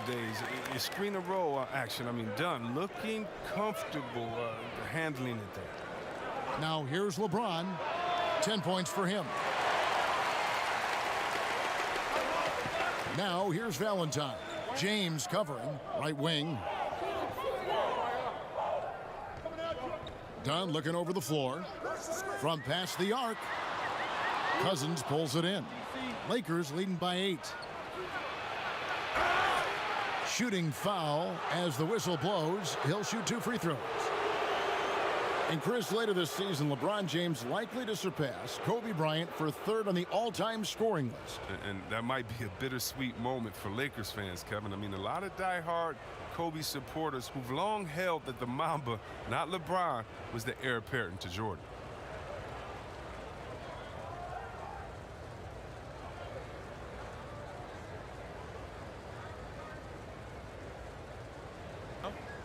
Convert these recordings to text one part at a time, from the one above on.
days. It's screen and roll action. I mean, done. Looking comfortable handling it there. Now here's LeBron. 10 points for him. Now here's Valentine. James covering, right wing. Dunn looking over the floor. From past the arc. Cousins pulls it in. Lakers leading by 8. Shooting foul as the whistle blows. He'll shoot 2 free throws. And Chris, later this season, LeBron James likely to surpass Kobe Bryant for 3rd on the all-time scoring list. And that might be a bittersweet moment for Lakers fans, Kevin. I mean, a lot of diehard Kobe supporters who've long held that the Mamba, not LeBron, was the heir apparent to Jordan.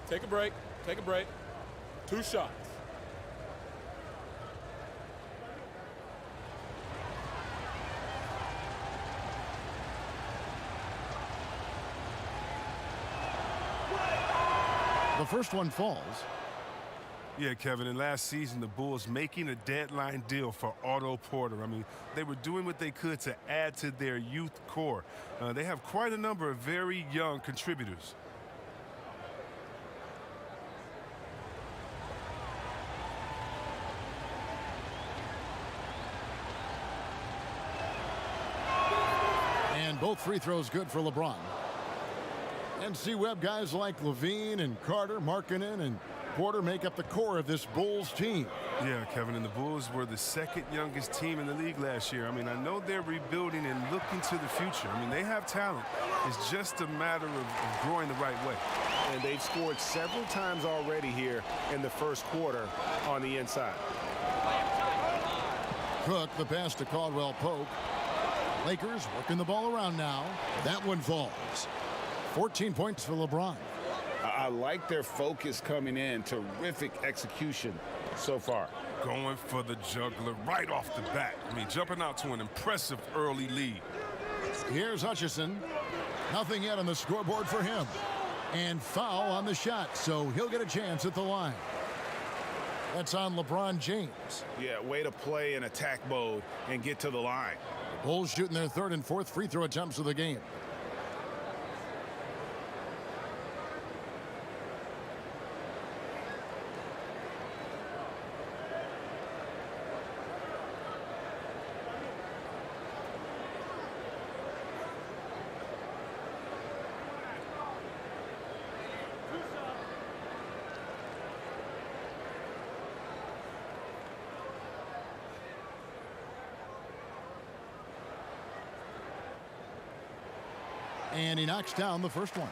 Take a break. Take a break. 2 shots. The first one falls. Yeah, Kevin, and last season, the Bulls making a deadline deal for Otto Porter. I mean, they were doing what they could to add to their youth core. They have quite a number of very young contributors. And both free throws good for LeBron. NC Webb guys like Levine and Carter, Markkanen, and Porter make up the core of this Bulls team. Yeah, Kevin, and the Bulls were the 2nd youngest team in the league last year. I mean, I know they're rebuilding and looking to the future. I mean, they have talent. It's just a matter of growing the right way. And they've scored several times already here in the first quarter on the inside. Cook, the pass to Caldwell Pope. Lakers working the ball around now. That one falls. 14 points for LeBron. I like their focus coming in. Terrific execution so far. Going for the juggler right off the bat. I mean, jumping out to an impressive early lead. Here's Hutchison. Nothing yet on the scoreboard for him. And foul on the shot, so he'll get a chance at the line. That's on LeBron James. Yeah, way to play in attack mode and get to the line. Bulls shooting their 3rd and 4th free throw attempts of the game. And he knocks down the first one.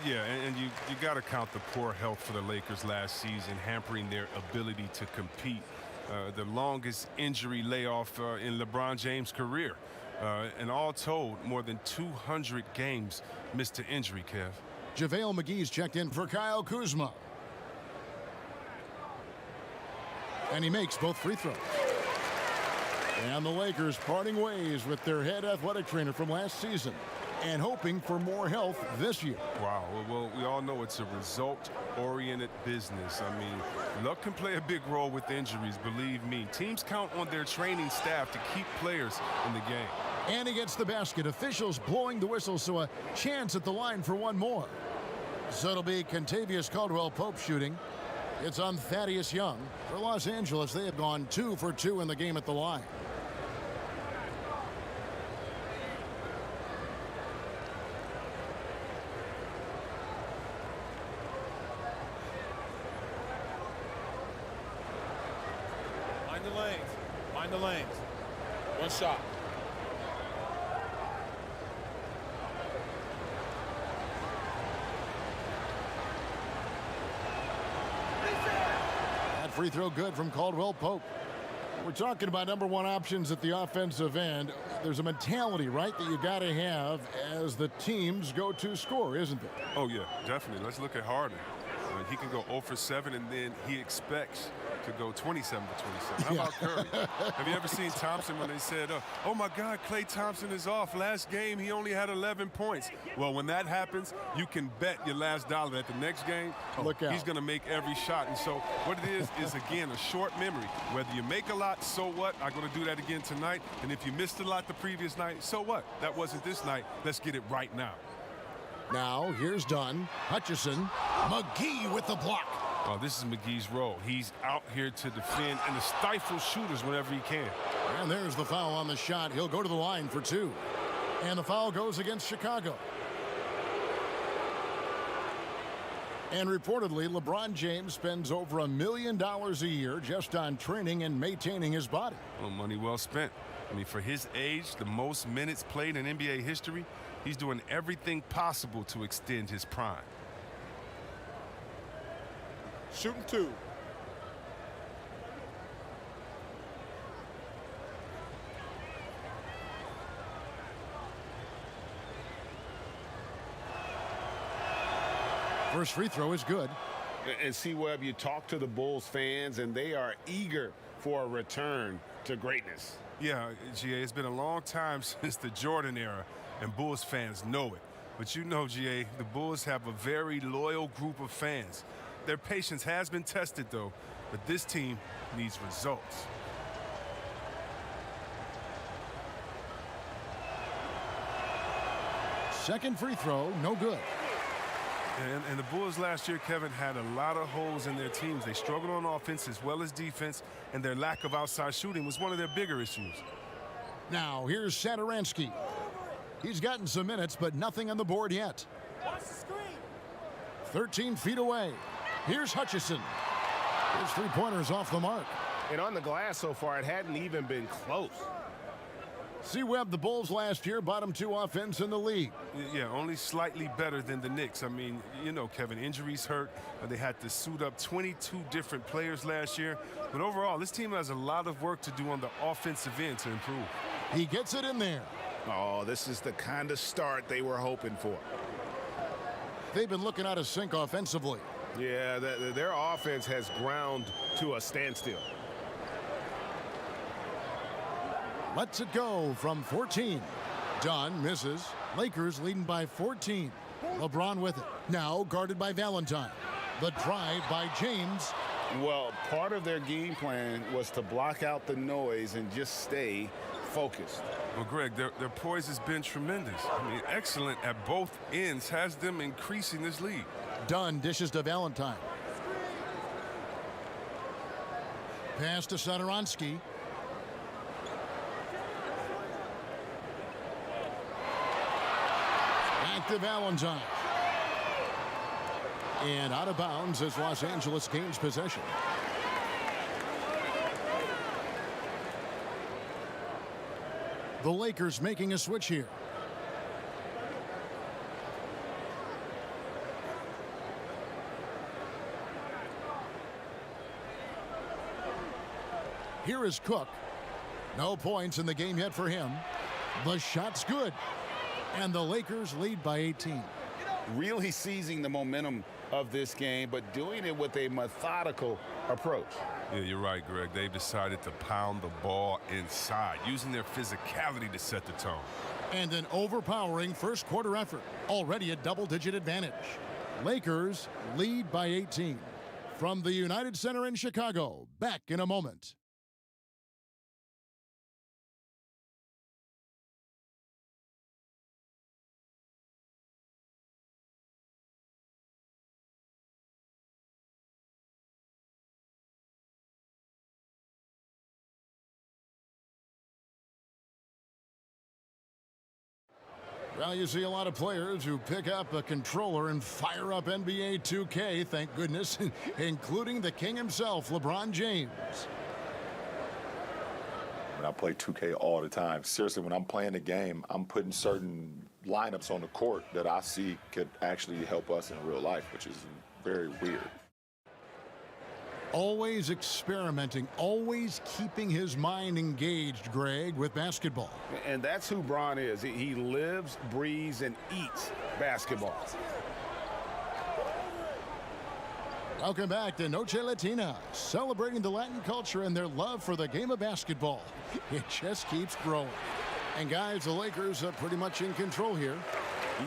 Yeah, and you got to count the poor health for the Lakers last season, hampering their ability to compete. The longest injury layoff in LeBron James' career. And all told, more than 200 games missed to injury, Kev. JaVale McGee's checked in for Kyle Kuzma. And he makes both free throws. And the Lakers parting ways with their head athletic trainer from last season and hoping for more health this year. Wow, well, we all know it's a result-oriented business. I mean, luck can play a big role with injuries, believe me. Teams count on their training staff to keep players in the game. And he gets the basket. Officials blowing the whistle, so a chance at the line for one more. So it'll be Kentavious Caldwell-Pope shooting. It's on Thaddeus Young. For Los Angeles, they have gone 2 for 2 in the game at the line. Mind the lanes. Mind the lanes. 1 shot. That free throw good from Caldwell Pope. We're talking about #1 options at the offensive end. There's a mentality, right, that you got to have as the team's go-to scorer, isn't there? Oh, yeah, definitely. Let's look at Harden. He can go 0 for 7, and then he expects could go 27 to 27. How about Curry? Have you ever seen Thompson when they said, oh my God, Klay Thompson is off. Last game, he only had 11 points. Well, when that happens, you can bet your last dollar that the next game, Look out. he's going to make every shot. And so what it is again, a short memory. Whether you make a lot, so what? I'm going to do that again tonight. And if you missed a lot the previous night, so what? That wasn't this night. Let's get it right now. Now, here's Dunn. Hutchison. McGee with the block. Oh, this is McGee's role. He's out here to defend and to stifle shooters whenever he can. And there's the foul on the shot. He'll go to the line for 2. And the foul goes against Chicago. And reportedly, LeBron James spends over $1 million a year just on training and maintaining his body. Well, money well spent. I mean, for his age, the most minutes played in NBA history, he's doing everything possible to extend his prime. Shooting 2. First free throw is good. And see, Webb, you talk to the Bulls fans, and they are eager for a return to greatness. Yeah, GA, it's been a long time since the Jordan era, and Bulls fans know it. But you know, GA, the Bulls have a very loyal group of fans. Their patience has been tested, though, but this team needs results. Second free throw, no good. And the Bulls last year, Kevin, had a lot of holes in their teams. They struggled on offense as well as defense, and their lack of outside shooting was one of their bigger issues. Now, here's Satoransky. He's gotten some minutes, but nothing on the board yet. 13 feet away. Here's Hutchison. His three-pointer's off the mark. And on the glass so far, it hadn't even been close. See, Webb, the Bulls last year, bottom 2 offense in the league. Yeah, only slightly better than the Knicks. I mean, you know, Kevin, injuries hurt. They had to suit up 22 different players last year. But overall, this team has a lot of work to do on the offensive end to improve. He gets it in there. Oh, this is the kind of start they were hoping for. They've been looking out of sync offensively. Yeah, their offense has ground to a standstill. Lets it go from 14. Dunn misses. Lakers leading by 14. LeBron with it. Now guarded by Valentine. The drive by James. Well, part of their game plan was to block out the noise and just stay focused. Well, Greg, their poise has been tremendous. I mean, excellent at both ends, has them increasing this lead. Dunn dishes to Valentine. Pass to Satoransky. Back to Valentine. And out of bounds as Los Angeles gains possession. The Lakers making a switch here. Here is Cook. No points in the game yet for him. The shot's good. And the Lakers lead by 18. Really seizing the momentum of this game, but doing it with a methodical approach. Yeah, you're right, Greg. They've decided to pound the ball inside, using their physicality to set the tone. And an overpowering first quarter effort. Already a double-digit advantage. Lakers lead by 18. From the United Center in Chicago, back in a moment. Well, you see a lot of players who pick up a controller and fire up NBA 2K, thank goodness, including the king himself, LeBron James. I mean, I play 2K all the time. Seriously, when I'm playing the game, I'm putting certain lineups on the court that I see could actually help us in real life, which is very weird. Always experimenting, always keeping his mind engaged, Greg, with basketball. And that's who Bron is. He lives, breathes, and eats basketball. Welcome back to Noche Latina, celebrating the Latin culture and their love for the game of basketball. It just keeps growing. And guys, the Lakers are pretty much in control here.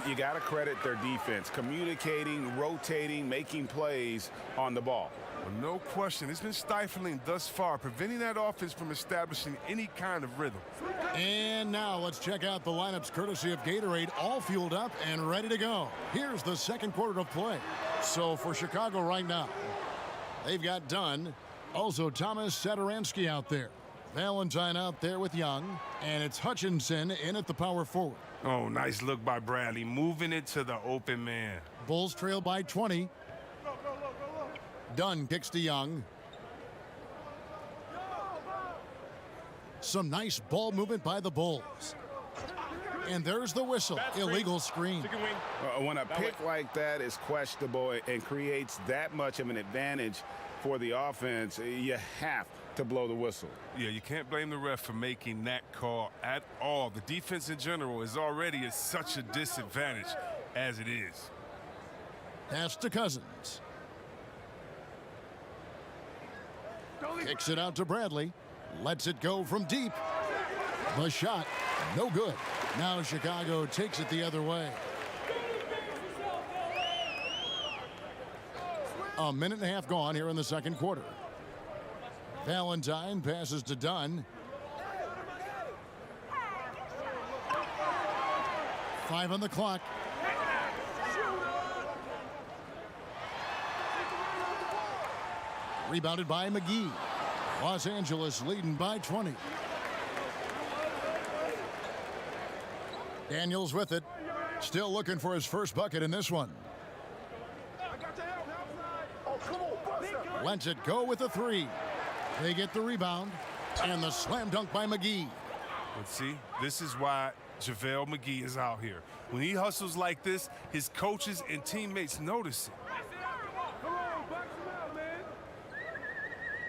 You got to credit their defense, communicating, rotating, making plays on the ball. Well, no question. It's been stifling thus far, preventing that offense from establishing any kind of rhythm. And now let's check out the lineups courtesy of Gatorade, all fueled up and ready to go. Here's the second quarter of play. So for Chicago right now, they've got Dunn, also Thomas Satoransky out there. Valentine out there with Young, and it's Hutchinson in at the power forward. Oh, nice look by Bradley, moving it to the open man. Bulls trail by 20. Dunn kicks to Young. Some nice ball movement by the Bulls. And there's the whistle. Illegal screen. When a pick like that is questionable and creates that much of an advantage for the offense, you have to blow the whistle. Yeah, you can't blame the ref for making that call at all. The defense in general is already at such a disadvantage as it is. Pass to Cousins. Kicks it out to Bradley. Lets it go from deep. The shot, no good. Now Chicago takes it the other way. A minute and a half gone here in the second quarter. Valentine passes to Dunn. 5 on the clock. Rebounded by McGee. Los Angeles leading by 20. Daniels with it. Still looking for his first bucket in this one. Lets it go with a three. They get the rebound. And the slam dunk by McGee. But see, this is why JaVale McGee is out here. When he hustles like this, his coaches and teammates notice it.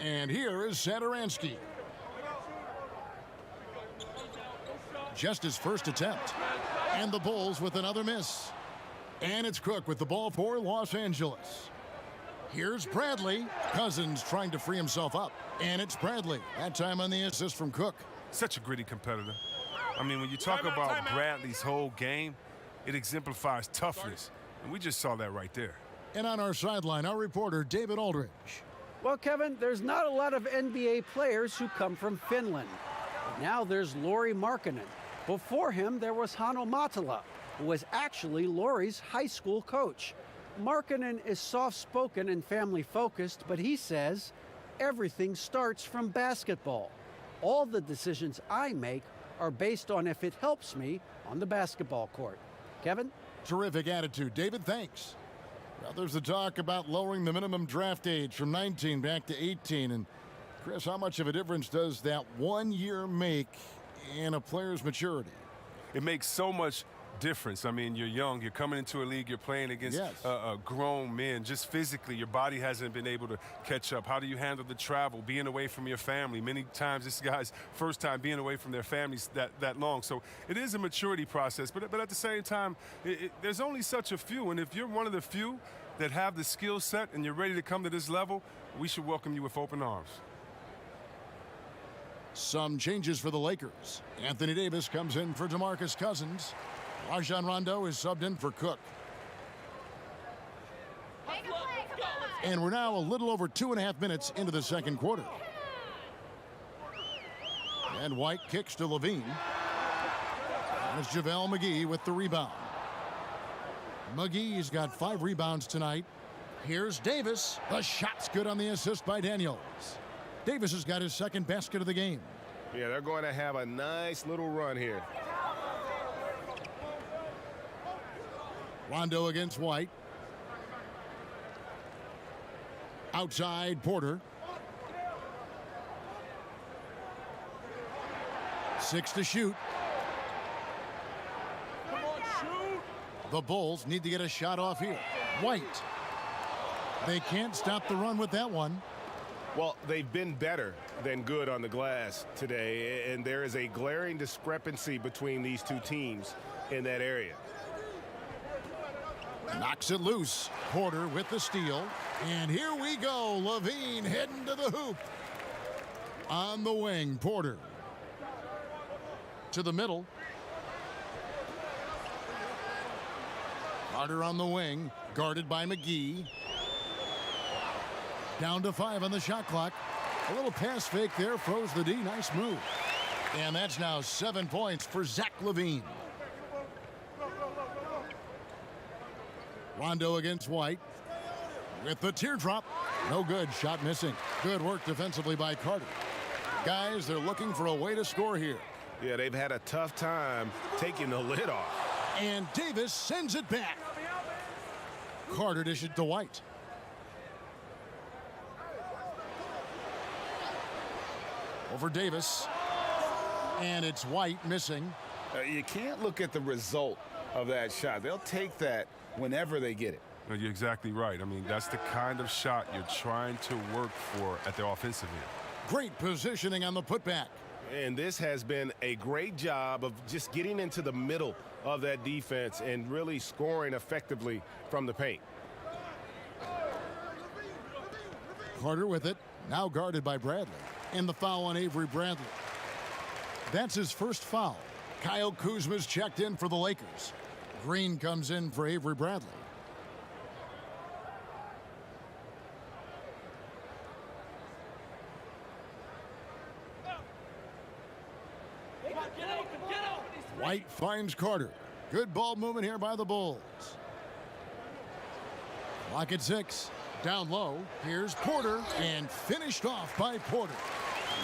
And here is Satoransky. Just his first attempt. And the Bulls with another miss. And it's Cook with the ball for Los Angeles. Here's Bradley. Cousins trying to free himself up. And it's Bradley. That time on the assist from Cook. Such a gritty competitor. I mean, when you talk about Bradley's whole game, it exemplifies toughness. And we just saw that right there. And on our sideline, our reporter, David Aldridge. Well, Kevin, there's not a lot of NBA players who come from Finland. Now there's Lauri Markkanen. Before him, there was Hanno Matala, who was actually Lauri's high school coach. Markkanen is soft-spoken and family-focused, but he says everything starts from basketball. All the decisions I make are based on if it helps me on the basketball court. Kevin? Terrific attitude. David, thanks. Well, there's the talk about lowering the minimum draft age from 19 back to 18. And, Chris, how much of a difference does that 1 year make in a player's maturity? It makes so much difference. I mean, you're young, you're coming into a league, you're playing against grown men. Just physically, your body hasn't been able to catch up. How do you handle the travel, being away from your family? Many times this guy's first time being away from their families that long. So it is a maturity process, but at the same time, there's only such a few. And if you're one of the few that have the skill set and you're ready to come to this level, we should welcome you with open arms. Some changes for the Lakers. Anthony Davis comes in for DeMarcus Cousins. Rajon Rondo is subbed in for Cook. And we're now a little over 2.5 minutes into the second quarter. And White kicks to Levine. And it's JaVale McGee with the rebound. McGee's got 5 rebounds tonight. Here's Davis. The shot's good on the assist by Daniels. Davis has got his second basket of the game. Yeah, they're going to have a nice little run here. Rondo against White. Outside Porter. 6 to shoot. The Bulls need to get a shot off here. White. They can't stop the run with that one. Well, they've been better than good on the glass today, and there is a glaring discrepancy between these two teams in that area. Knocks it loose. Porter with the steal. And here we go. Levine heading to the hoop. On the wing, Porter. To the middle. Carter on the wing, guarded by McGee. Down to 5 on the shot clock. A little pass fake there, froze the D. Nice move. And that's now 7 points for Zach LaVine. Rondo against White. With the teardrop. No good. Shot missing. Good work defensively by Carter. Guys, they're looking for a way to score here. Yeah, they've had a tough time taking the lid off. And Davis sends it back. Carter dishes to White. Over Davis. And it's White missing. You can't look at the result of that shot. They'll take that whenever they get it. No, you're exactly right. I mean, that's the kind of shot you're trying to work for at the offensive end. Great positioning on the putback. And this has been a great job of just getting into the middle of that defense and really scoring effectively from the paint. Carter with it, now guarded by Bradley. And the foul on Avery Bradley. That's his first foul. Kyle Kuzma's checked in for the Lakers. Green comes in for Avery Bradley. White finds Carter. Good ball movement here by the Bulls. Clock at 6. Down low. Here's Porter. And finished off by Porter.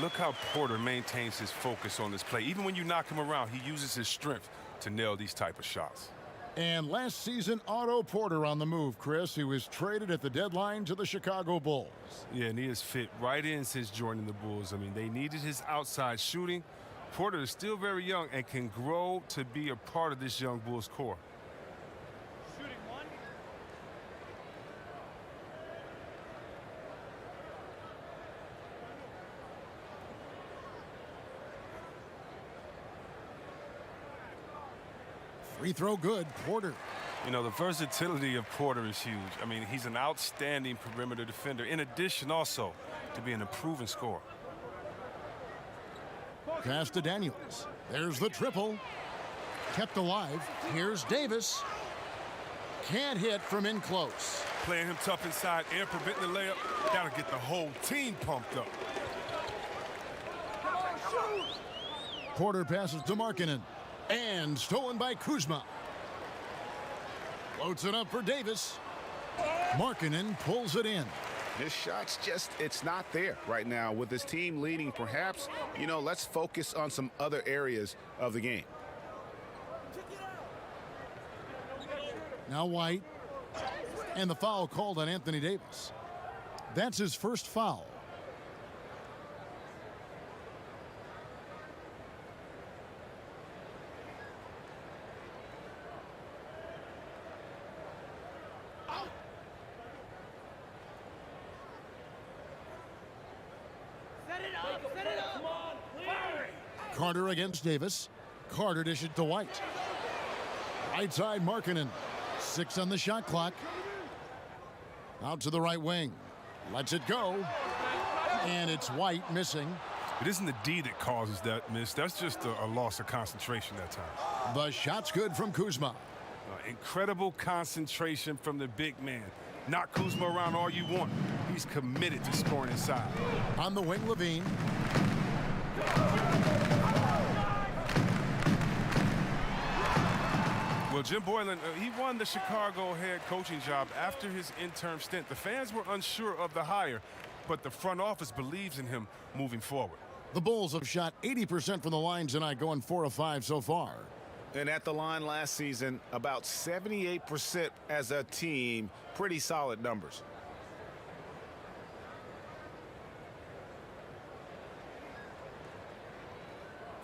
Look how Porter maintains his focus on this play. Even when you knock him around, he uses his strength to nail these type of shots. And last season, Otto Porter on the move, Chris. He was traded at the deadline to the Chicago Bulls. Yeah, and he has fit right in since joining the Bulls. I mean, they needed his outside shooting. Porter is still very young and can grow to be a part of this young Bulls core. Shooting one. Free throw good. Porter. You know, the versatility of Porter is huge. I mean, he's an outstanding perimeter defender, in addition also to being a proven scorer. Pass to Daniels. There's the triple. Kept alive. Here's Davis. Can't hit from in close. Playing him tough inside and preventing the layup. Gotta get the whole team pumped up. Porter passes to Markkanen. And stolen by Kuzma. Floats it up for Davis. Markkanen pulls it in. His shot's just, it's not there right now. With his team leading, perhaps, you know, let's focus on some other areas of the game. Now White. And the foul called on Anthony Davis. That's his first foul. Carter against Davis. Carter dishes to White. Right side, Markkanen. 6 on the shot clock. Out to the right wing. Lets it go. And it's White missing. It isn't the D that causes that miss. That's just a loss of concentration that time. The shot's good from Kuzma. Incredible concentration from the big man. Knock Kuzma around all you want. He's committed to scoring inside. On the wing, Levine. Well, Jim Boylan, he won the Chicago head coaching job after his interim stint. The fans were unsure of the hire, but the front office believes in him moving forward. The Bulls have shot 80% from the line tonight, going 4 of 5 so far. And at the line last season, about 78% as a team. Pretty solid numbers.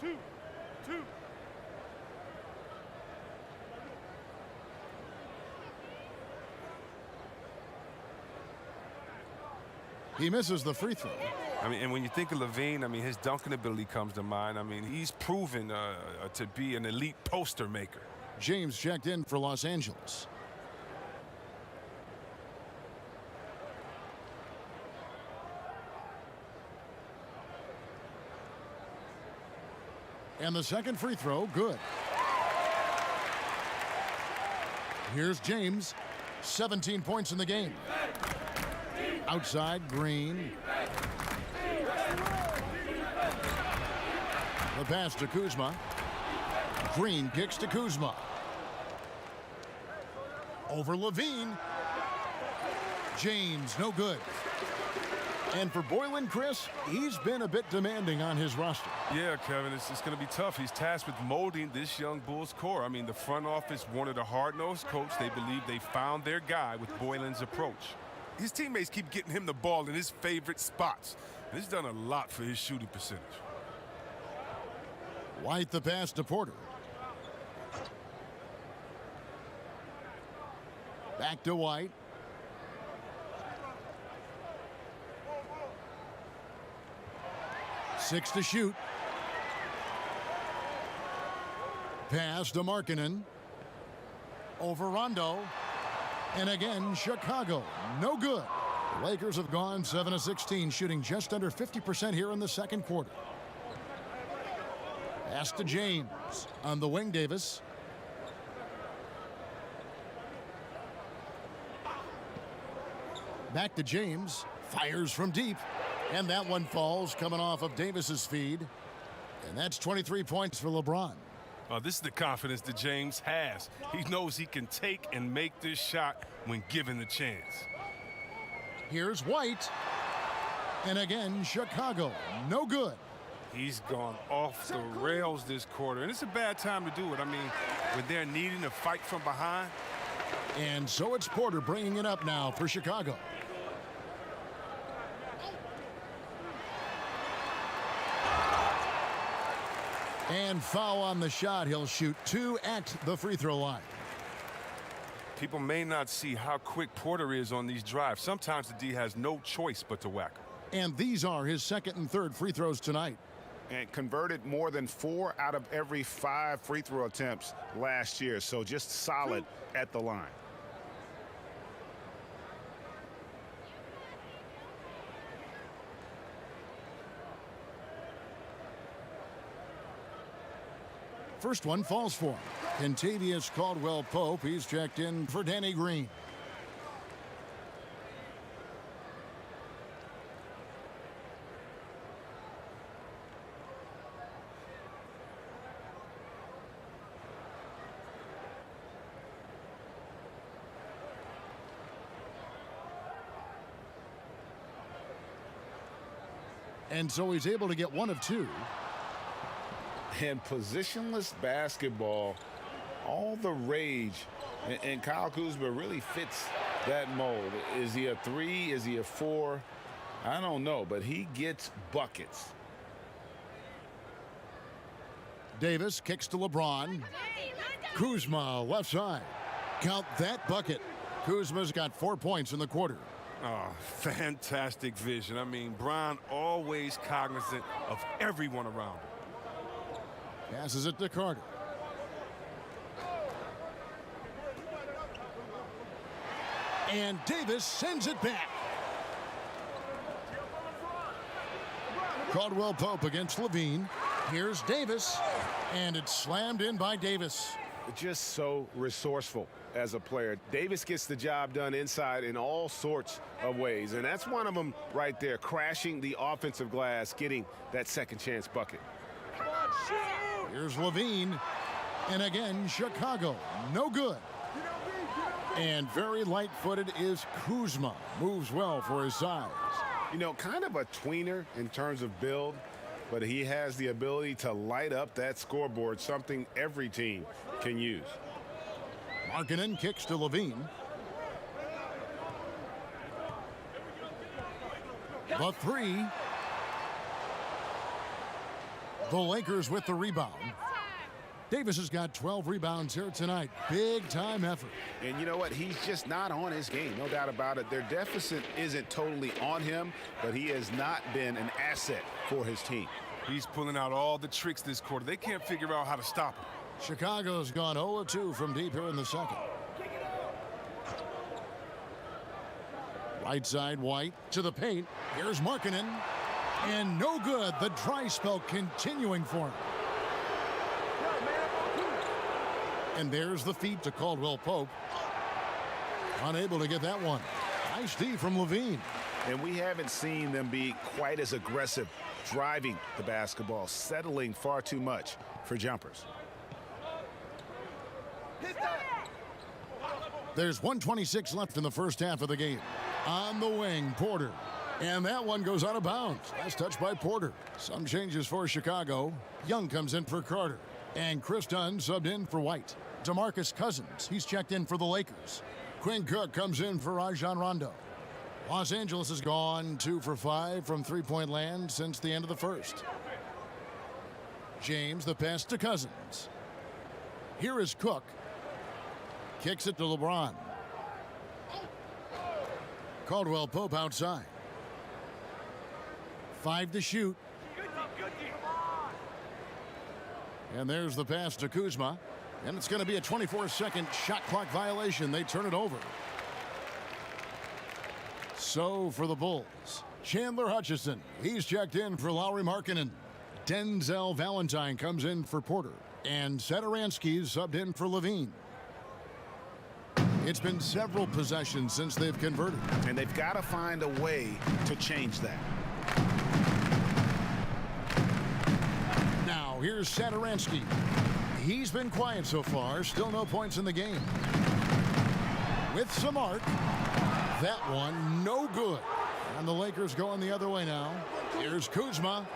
Two. He misses the free throw. I mean, and when you think of LaVine, I mean, his dunking ability comes to mind. I mean, he's proven to be an elite poster maker. James checked in for Los Angeles. And the second free throw, good. Here's James, 17 points in the game. Outside, Green. The pass to Kuzma. Green kicks to Kuzma. Over Levine. James, no good. And for Boylan, Chris, he's been a bit demanding on his roster. Yeah, Kevin, it's going to be tough. He's tasked with molding this young Bulls core. I mean, the front office wanted a hard-nosed coach. They believe they found their guy with Boylan's approach. His teammates keep getting him the ball in his favorite spots. And it's done a lot for his shooting percentage. White the pass to Porter. Back to White. Six to shoot. Pass to Markkanen. Over Rondo. And again, Chicago. No good. The Lakers have gone 7 of 16, shooting just under 50% here in the second quarter. Pass to James. On the wing, Davis. Back to James. Fires from deep. And that one falls, coming off of Davis's feed. And that's 23 points for LeBron. This is the confidence that James has. He knows he can take and make this shot when given the chance. Here's White. And again, Chicago. No good. He's gone off the rails this quarter, and it's a bad time to do it. I mean, when they're needing to fight from behind. And so it's Porter bringing it up now for Chicago. And foul on the shot. He'll shoot 2 at the free throw line. People may not see how quick Porter is on these drives. Sometimes the D has no choice but to whack him. And these are his second and third free throws tonight. And converted more than 4 out of every 5 free throw attempts last year. So just solid at the line. First one falls for him. Kentavious Caldwell-Pope. He's checked in for Danny Green. And so he's able to get 1 of 2. And positionless basketball, all the rage, and Kyle Kuzma really fits that mold. Is he a 3? Is he a 4? I don't know, but he gets buckets. Davis kicks to LeBron. Kuzma left side. Count that bucket. Kuzma's got 4 points in the quarter. Oh, fantastic vision. I mean, Bron always cognizant of everyone around him. Passes it to Carter. And Davis sends it back. Caldwell-Pope against Levine. Here's Davis. And it's slammed in by Davis. Just so resourceful as a player. Davis gets the job done inside in all sorts of ways. And that's one of them right there, crashing the offensive glass, getting that second chance bucket. Here's Levine. And again, Chicago. No good. And very light-footed is Kuzma. Moves well for his size. You know, kind of a tweener in terms of build, but he has the ability to light up that scoreboard, something every team can use. Markkanen kicks to Levine. The 3. The Lakers with the rebound. Davis has got 12 rebounds here tonight. Big time effort. And you know what? He's just not on his game. No doubt about it. Their deficit isn't totally on him, but he has not been an asset for his team. He's pulling out all the tricks this quarter. They can't figure out how to stop him. Chicago's gone 0-2 from deep here in the second. Right side, White to the paint. Here's Markkanen. And no good. The dry spell continuing for him. And there's the feed to Caldwell Pope. Unable to get that one. Nice D from Levine. And we haven't seen them be quite as aggressive driving the basketball, settling far too much for jumpers. There's 1:26 left in the first half of the game. On the wing, Porter. And that one goes out of bounds. Last touch by Porter. Some changes for Chicago. Young comes in for Carter. And Chris Dunn subbed in for White. DeMarcus Cousins, he's checked in for the Lakers. Quinn Cook comes in for Rajon Rondo. Los Angeles has gone 2 for 5 from three-point land since the end of the first. James, the pass to Cousins. Here is Cook. Kicks it to LeBron. Caldwell Pope outside. 5 to shoot. And there's the pass to Kuzma. And it's going to be a 24-second shot clock violation. They turn it over. So for the Bulls, Chandler Hutchison. He's checked in for Lauri Markkanen. Denzel Valentine comes in for Porter. And Satoransky's subbed in for Levine. It's been several possessions since they've converted. And they've got to find a way to change that. Now here's Satoransky. He's been quiet so far. Still no points in the game. With some arc. That one no good. And the Lakers going the other way now. Here's Kuzma.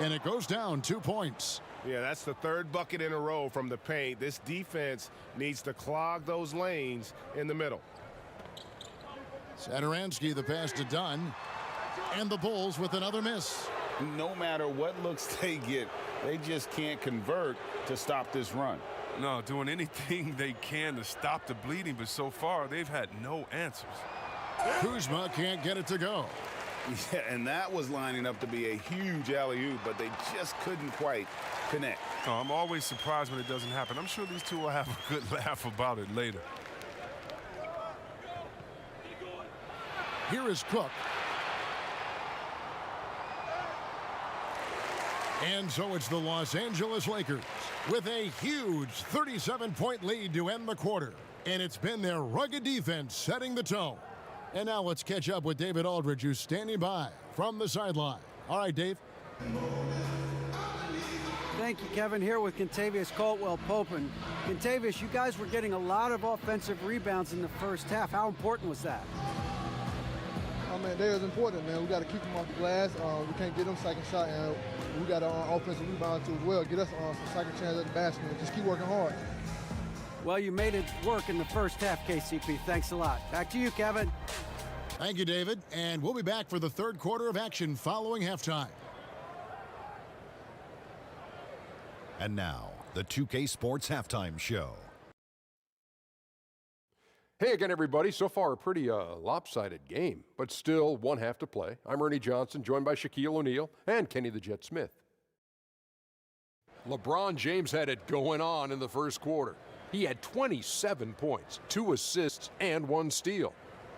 And it goes down 2 points. Yeah, that's the third bucket in a row from the paint. This defense needs to clog those lanes in the middle. Satoransky, the pass to Dunn. And the Bulls with another miss. No matter what looks they get, they just can't convert to stop this run. No, doing anything they can to stop the bleeding, but so far they've had no answers. Kuzma can't get it to go. Yeah, and that was lining up to be a huge alley-oop, but they just couldn't quite connect. Oh, I'm always surprised when it doesn't happen. I'm sure these two will have a good laugh about it later. Here is Cook. And so it's the Los Angeles Lakers with a huge 37-point lead to end the quarter. And it's been their rugged defense setting the tone. And now let's catch up with David Aldridge, who's standing by from the sideline. All right, Dave. Thank you, Kevin. Here with Kentavious Caldwell-Pope. And Kentavious, you guys were getting a lot of offensive rebounds in the first half. How important was that? Oh, man, that is important, man. We got to keep them off the glass. We can't get them second shot, and we got an offensive rebound too as well. Get us some second chance at the basket and just keep working hard. Well, you made it work in the first half, KCP. Thanks a lot. Back to you, Kevin. Thank you, David. And we'll be back for the third quarter of action following halftime. And now, the 2K Sports Halftime Show. Hey again, everybody. So far, a pretty lopsided game, but still one half to play. I'm Ernie Johnson, joined by Shaquille O'Neal and Kenny the Jet Smith. LeBron James had it going on in the first quarter. He had 27 points, 2 assists, and 1 steal.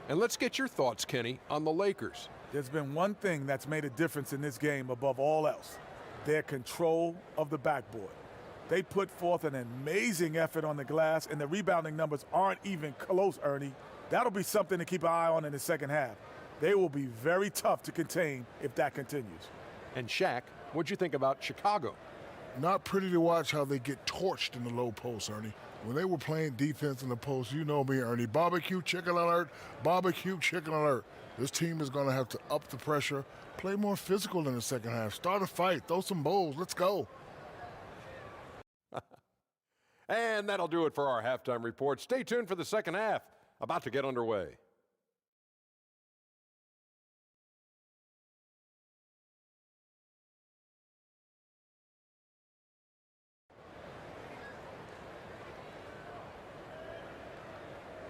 And let's get your thoughts, Kenny, on the Lakers. There's been one thing that's made a difference in this game above all else: their control of the backboard. They put forth an amazing effort on the glass, and the rebounding numbers aren't even close, Ernie. That'll be something to keep an eye on in the second half. They will be very tough to contain if that continues. And Shaq, what'd you think about Chicago? Not pretty to watch how they get torched in the low post, Ernie. When they were playing defense in the post, you know me, Ernie. Barbecue chicken alert, barbecue chicken alert. This team is going to have to up the pressure, play more physical in the second half, start a fight, throw some bowls, let's go. And that'll do it for our halftime report. Stay tuned for the second half, about to get underway.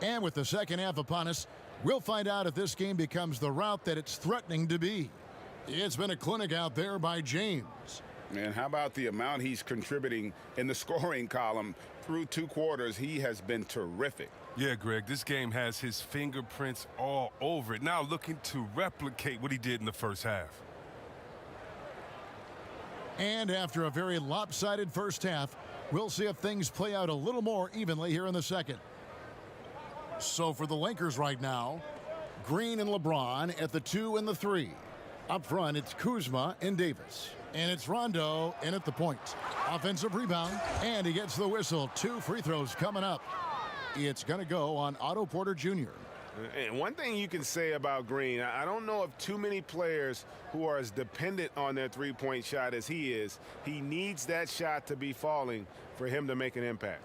And with the second half upon us, we'll find out if this game becomes the route that it's threatening to be. It's been a clinic out there by James. And how about the amount he's contributing in the scoring column through 2 quarters? He has been terrific. Yeah, Greg, this game has his fingerprints all over it. Now looking to replicate what he did in the first half. And after a very lopsided first half, We'll see if things play out a little more evenly here in the second. So for the Lakers right now, Green and LeBron at the 2 and the 3. Up front, it's Kuzma and Davis. And it's Rondo in at the point. Offensive rebound, and he gets the whistle. 2 free throws coming up. It's going to go on Otto Porter Jr. And one thing you can say about Green, I don't know of too many players who are as dependent on their three-point shot as he is. He needs that shot to be falling for him to make an impact.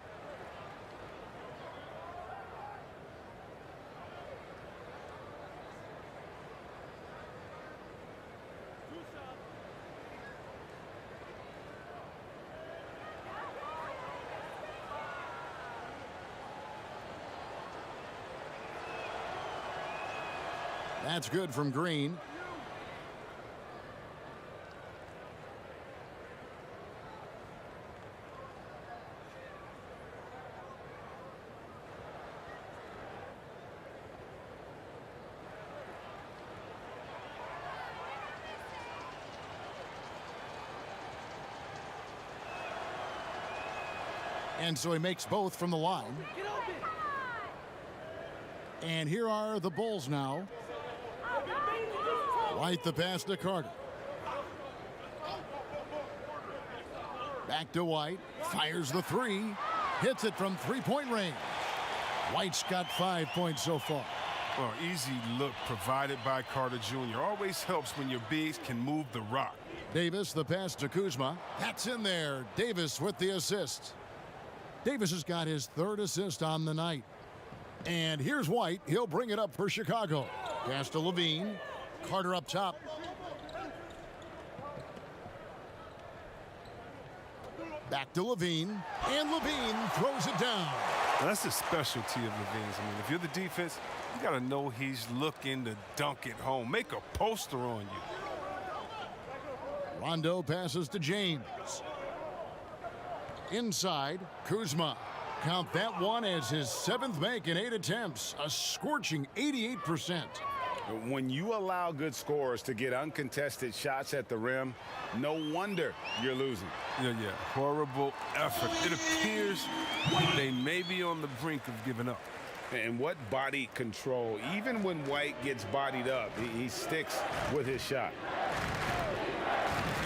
That's good from Green. And so he makes both from the line. And here are the Bulls now. White the pass to Carter. Back to White. Fires the 3. Hits it from three-point range. White's got 5 points so far. Well, easy look provided by Carter Jr. Always helps when your bigs can move the rock. Davis the pass to Kuzma. That's in there. Davis with the assist. Davis has got his 3rd assist on the night. And here's White. He'll bring it up for Chicago. Pass to Levine. Carter up top. Back to Levine. And Levine throws it down. Now, that's the specialty of Levine's. I mean, if you're the defense, you got to know he's looking to dunk it home. Make a poster on you. Rondo passes to James. Inside, Kuzma. Count that one as his 7th make in 8 attempts. A scorching 88%. When you allow good scorers to get uncontested shots at the rim, no wonder you're losing. Yeah. Horrible effort. It appears they may be on the brink of giving up. And what body control. Even when White gets bodied up, he sticks with his shot.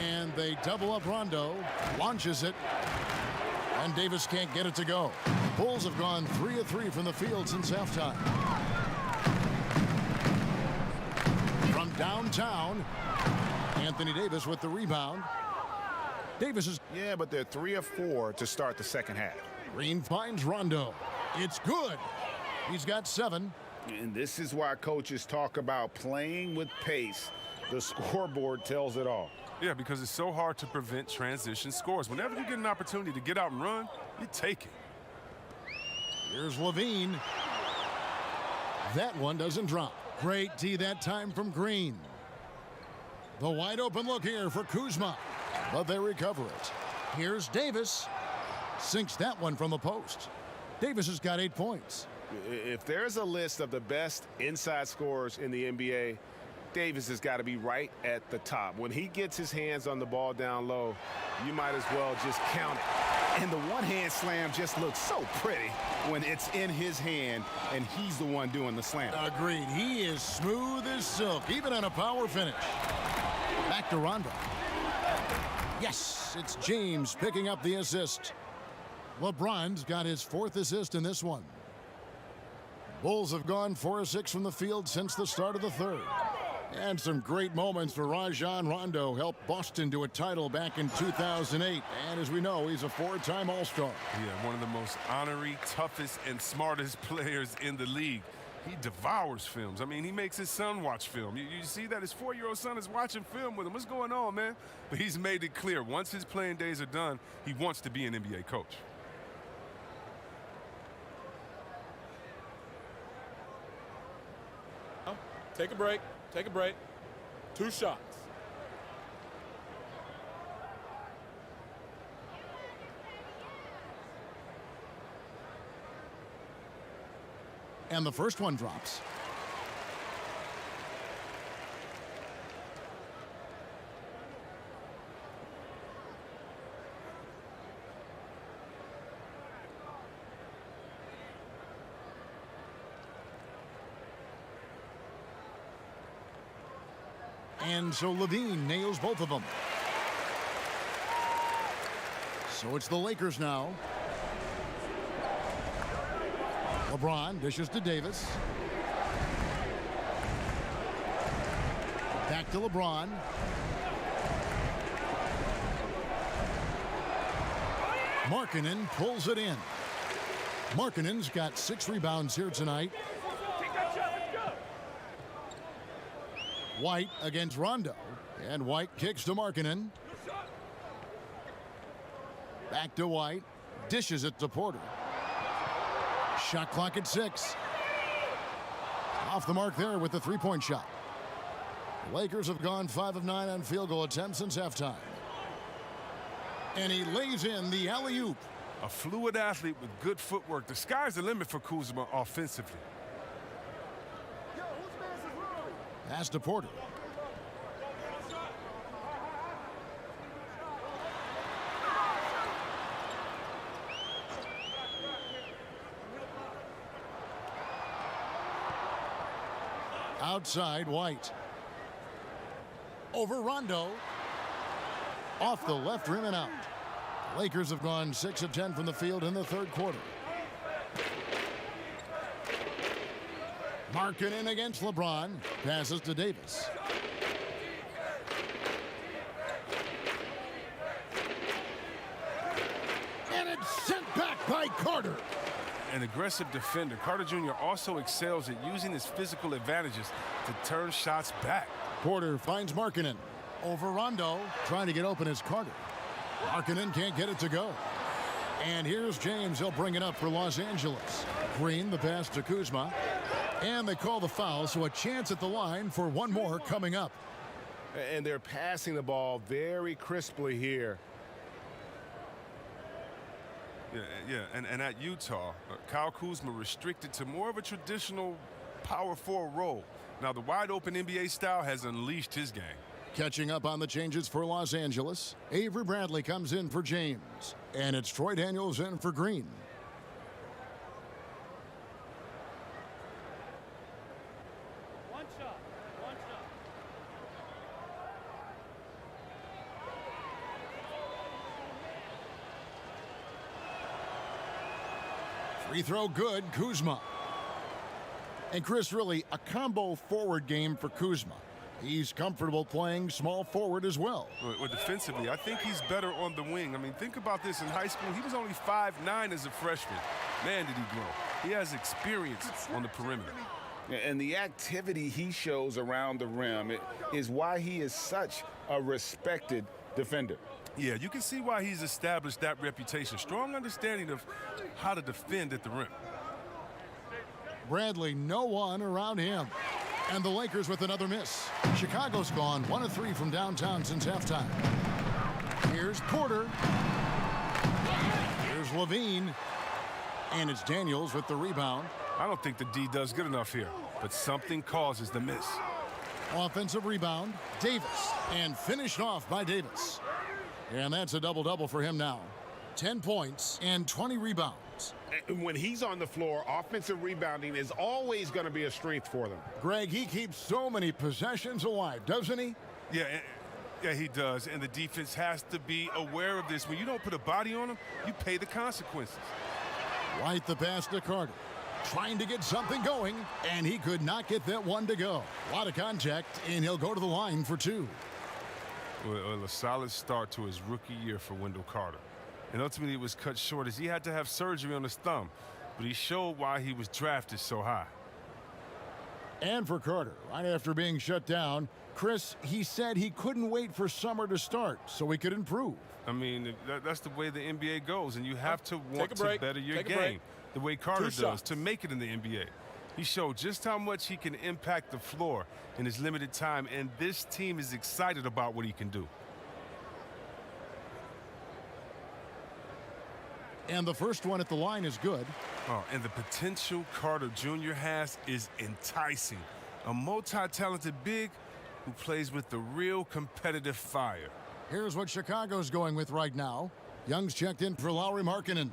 And they double up Rondo. Launches it. And Davis can't get it to go. Bulls have gone 3 of 3 from the field since halftime. From downtown, Anthony Davis with the rebound. Davis is... Yeah, but they're 3 of 4 to start the second half. Green finds Rondo. It's good. He's got 7. And this is why coaches talk about playing with pace. The scoreboard tells it all. Yeah, because it's so hard to prevent transition scores. Whenever you get an opportunity to get out and run, you take it. Here's Levine. That one doesn't drop. Great D that time from Green. The wide open look here for Kuzma. But they recover it. Here's Davis. Sinks that one from the post. Davis has got 8 points. If there's a list of the best inside scorers in the NBA, Davis has got to be right at the top. When he gets his hands on the ball down low, you might as well just count it. And the one-hand slam just looks so pretty when it's in his hand and he's the one doing the slam. Agreed. He is smooth as silk, even on a power finish. Back to Rondo. Yes, it's James picking up the assist. LeBron's got his 4th assist in this one. Bulls have gone 4 of 6 from the field since the start of the 3rd. And some great moments for Rajon Rondo. Helped Boston to a title back in 2008. And as we know, he's a 4-time All-Star. Yeah, one of the most honorary, toughest, and smartest players in the league. He devours films. I mean, he makes his son watch film. You see that his 4-year-old son is watching film with him. What's going on, man? But he's made it clear, once his playing days are done, he wants to be an NBA coach. Take a break. Take a break. 2 shots. And the first one drops. And so Levine nails both of them. So it's the Lakers now. LeBron dishes to Davis. Back to LeBron. Markkanen pulls it in. Markkanen's got 6 rebounds here tonight. White against Rondo. And White kicks to Markkanen. Back to White. Dishes it to Porter. Shot clock at 6. Off the mark there with the three-point shot. The Lakers have gone 5 of 9 on field goal attempts since halftime. And he lays in the alley-oop. A fluid athlete with good footwork. The sky's the limit for Kuzma offensively. Pass to Porter. Outside, White. Over Rondo. Off the left rim and out. Lakers have gone 6 of 10 from the field in the third quarter. Markkanen against LeBron. Passes to Davis. And it's sent back by Carter. An aggressive defender. Carter Jr. also excels at using his physical advantages to turn shots back. Porter finds Markkanen. Over Rondo. Trying to get open is Carter. Markkanen can't get it to go. And here's James. He'll bring it up for Los Angeles. Green, the pass to Kuzma. And they call the foul, so a chance at the line for one more coming up. And they're passing the ball very crisply here. Yeah, and at Utah, Kyle Kuzma restricted to more of a traditional power forward role. Now, the wide-open NBA style has unleashed his game. Catching up on the changes for Los Angeles, Avery Bradley comes in for James. And it's Troy Daniels in for Green. One shot. Free throw good, Kuzma. And Chris, really a combo forward game for Kuzma. He's comfortable playing small forward as well. Well, defensively, I think he's better on the wing. I mean, think about this. In high school, he was only 5'9" as a freshman. Man, did he grow. He has experience on the perimeter. And the activity he shows around the rim is why he is such a respected defender. Yeah, you can see why he's established that reputation. Strong understanding of how to defend at the rim. Bradley, no one around him. And the Lakers with another miss. Chicago's gone 1 of 3 from downtown since halftime. Here's Porter. Here's Levine. And it's Daniels with the rebound. I don't think the D does good enough here, but something causes the miss. Offensive rebound, Davis. And finished off by Davis. And that's a double-double for him now. 10 points and 20 rebounds. When he's on the floor, offensive rebounding is always going to be a strength for them. Greg, he keeps so many possessions alive, doesn't he? Yeah, he does. And the defense has to be aware of this. When you don't put a body on him, you pay the consequences. White the pass to Carter. Trying to get something going, and he could not get that one to go. A lot of contact, and he'll go to the line for 2. Well, a solid start to his rookie year for Wendell Carter. And ultimately, it was cut short as he had to have surgery on his thumb. But he showed why he was drafted so high. And for Carter, right after being shut down, Chris, he said he couldn't wait for summer to start so he could improve. I mean, that's the way the NBA goes, and you have to want to better your game the way Carter does to make it in the NBA. He showed just how much he can impact the floor in his limited time, and this team is excited about what he can do. And the first one at the line is good. Oh, and the potential Carter Jr. has is enticing. A multi-talented big who plays with the real competitive fire. Here's what Chicago's going with right now. Young's checked in for Lauri Markkanen.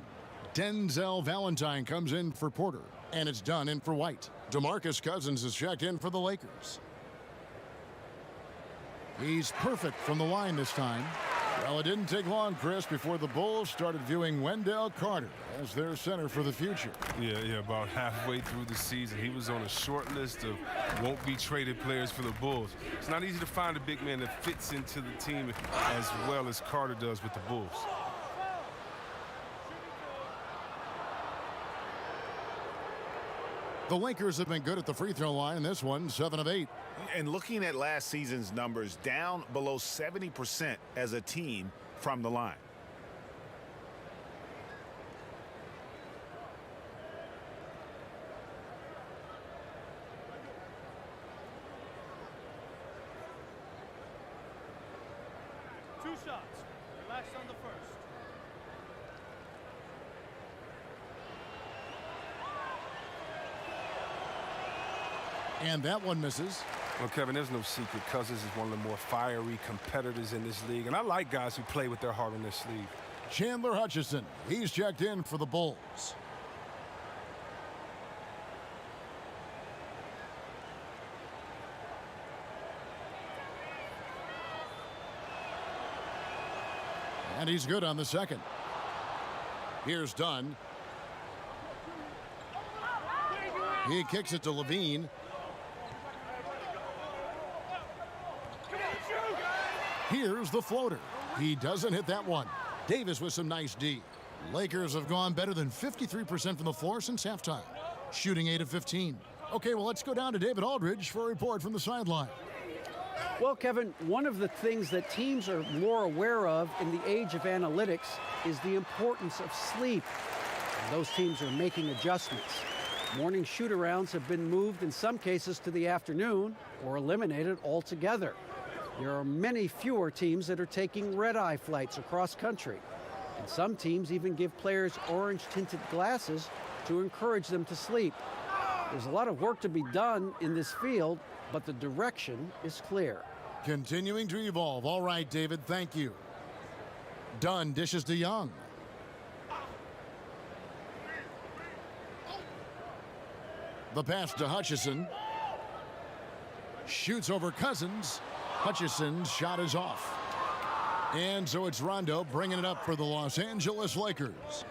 Denzel Valentine comes in for Porter. And it's done in for White. DeMarcus Cousins is checked in for the Lakers. He's perfect from the line this time. Well, it didn't take long, Chris, before the Bulls started viewing Wendell Carter as their center for the future. Yeah, about halfway through the season, he was on a short list of won't-be-traded players for the Bulls. It's not easy to find a big man that fits into the team as well as Carter does with the Bulls. The Lakers have been good at the free throw line in this one, 7 of 8. And looking at last season's numbers, down below 70% as a team from the line. Two shots. Relax on the first. And that one misses. Well, Kevin, there's no secret. Cousins is one of the more fiery competitors in this league, and I like guys who play with their heart on their sleeve. Chandler Hutchison, he's checked in for the Bulls. And he's good on the second. Here's Dunn. He kicks it to Levine. Here's the floater. He doesn't hit that one. Davis with some nice D. Lakers have gone better than 53% from the floor since halftime, shooting 8 of 15. Okay, well, let's go down to David Aldridge for a report from the sideline. Well, Kevin, one of the things that teams are more aware of in the age of analytics is the importance of sleep. And those teams are making adjustments. Morning shoot-arounds have been moved in some cases to the afternoon or eliminated altogether. There are many fewer teams that are taking red-eye flights across country. And some teams even give players orange-tinted glasses to encourage them to sleep. There's a lot of work to be done in this field, but the direction is clear. Continuing to evolve. All right, David, thank you. Dunn dishes to Young. The pass to Hutchison. Shoots over Cousins. Hutchison's shot is off. And so it's Rondo bringing it up for the Los Angeles Lakers.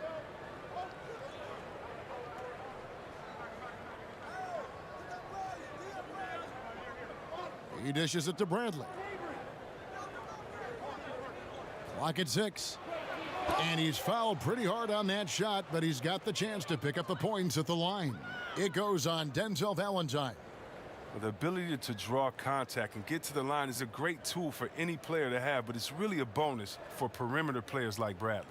He dishes it to Bradley. Clock at 6. And he's fouled pretty hard on that shot, but he's got the chance to pick up the points at the line. It goes on Denzel Valentine. Well, the ability to draw contact and get to the line is a great tool for any player to have, but it's really a bonus for perimeter players like Bradley.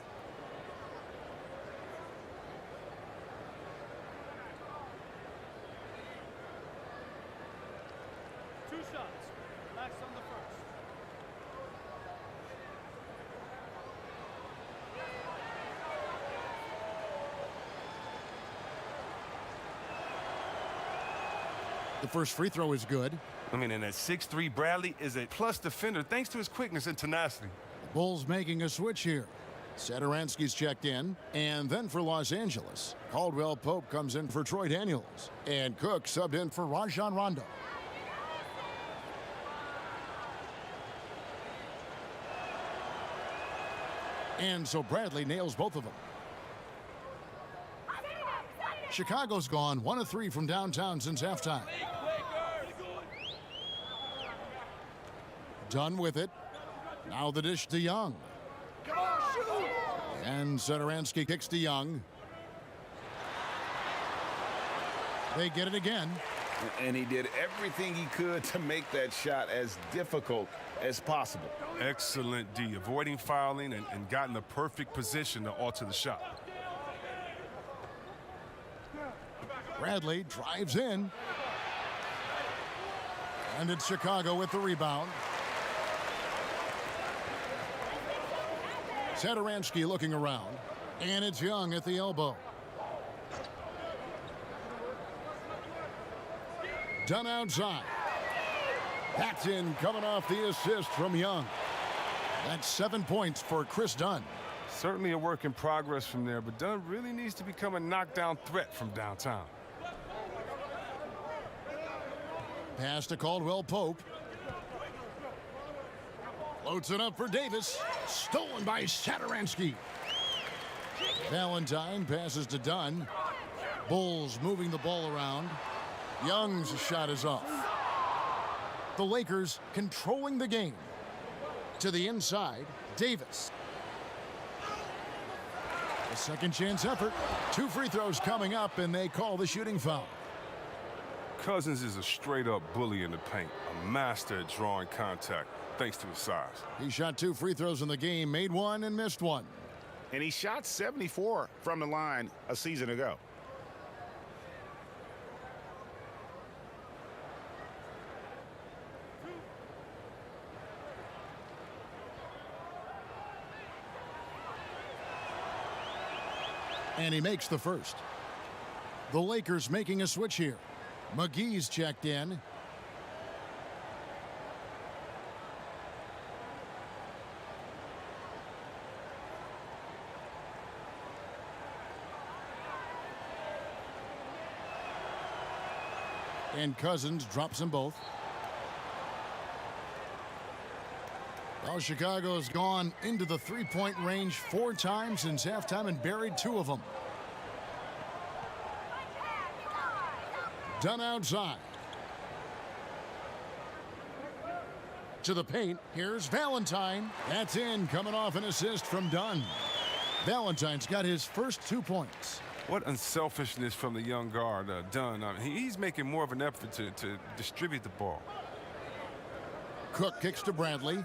Two shots. Relax on the first. The first free throw is good. I mean, and at 6'3", Bradley is a plus defender thanks to his quickness and tenacity. Bulls making a switch here. Satoransky's checked in. And then for Los Angeles, Caldwell Pope comes in for Troy Daniels. And Cook subbed in for Rajon Rondo. And so Bradley nails both of them. Chicago's gone 1 of 3 from downtown since halftime. Done with it. Now the dish to Young. And Satoransky kicks to Young. They get it again. And he did everything he could to make that shot as difficult as possible. Excellent D, avoiding fouling and got in the perfect position to alter the shot. Bradley drives in. And it's Chicago with the rebound. Satoransky looking around. And it's Young at the elbow. Dunn outside. Paxton coming off the assist from Young. That's 7 points for Chris Dunn. Certainly a work in progress from there, but Dunn really needs to become a knockdown threat from downtown. Pass to Caldwell Pope. Floats it up for Davis. Stolen by Satoransky. Valentine passes to Dunn. Bulls moving the ball around. Young's shot is off. The Lakers controlling the game. To the inside, Davis. A second chance effort. 2 free throws coming up, and they call the shooting foul. Cousins is a straight-up bully in the paint, a master at drawing contact, thanks to his size. He shot 2 free throws in the game, made 1 and missed 1. And he shot 74 from the line a season ago. And he makes the first. The Lakers making a switch here. McGee's checked in. And Cousins drops them both. Well, Chicago's gone into the three-point range 4 times since halftime and buried 2 of them. Dunn outside. To the paint. Here's Valentine. That's in, coming off an assist from Dunn. Valentine's got his first 2 points. What unselfishness from the young guard, Dunn. He's making more of an effort to distribute the ball. Cook kicks to Bradley.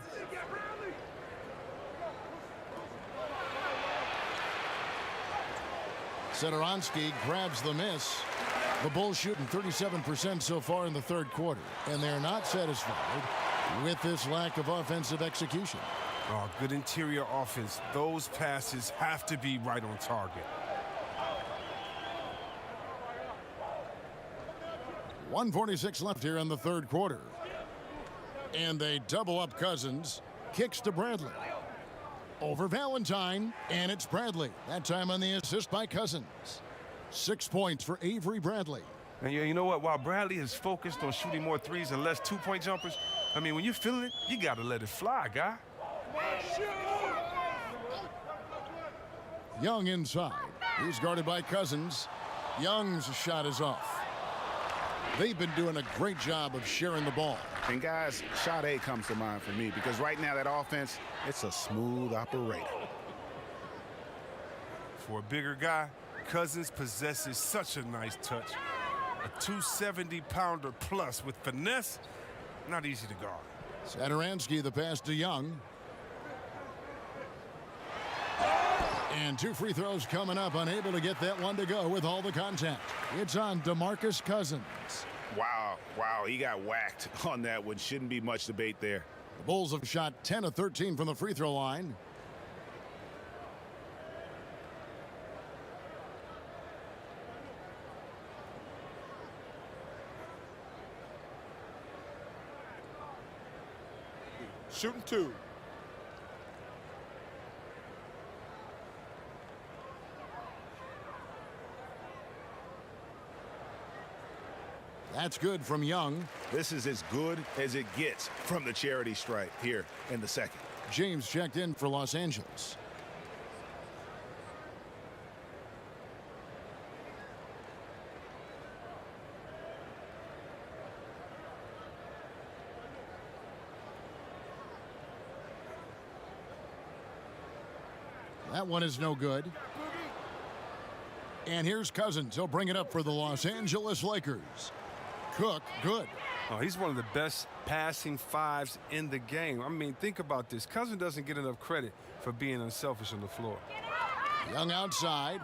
Satoransky grabs the miss. The Bulls shooting 37% so far in the 3rd quarter, and they're not satisfied with this lack of offensive execution. Oh, good interior offense. Those passes have to be right on target. 1:46 left here in the 3rd quarter. And they double up Cousins. Kicks to Bradley. Over Valentine, and it's Bradley. That time on the assist by Cousins. 6 points for Avery Bradley. And you know what? While Bradley is focused on shooting more threes and less 2-point jumpers, I mean, when you're feeling it, you got to let it fly, guy. Young inside. He's guarded by Cousins. Young's shot is off. They've been doing a great job of sharing the ball. And guys, shot A comes to mind for me because right now that offense, it's a smooth operator. For a bigger guy, Cousins possesses such a nice touch. A 270-pounder plus with finesse, not easy to guard. Satoransky, the pass to Young. And 2 free throws coming up, unable to get that one to go with all the contact. It's on DeMarcus Cousins. Wow, he got whacked on that one. Shouldn't be much debate there. The Bulls have shot 10 of 13 from the free throw line. Shooting 2. That's good from Young. This is as good as it gets from the charity stripe here in the 2nd. James checked in for Los Angeles. That one is no good. And here's Cousins. He'll bring it up for the Los Angeles Lakers. Cook, good. Oh, he's one of the best passing 5s in the game. I mean, think about this. Cousins doesn't get enough credit for being unselfish on the floor. Young outside.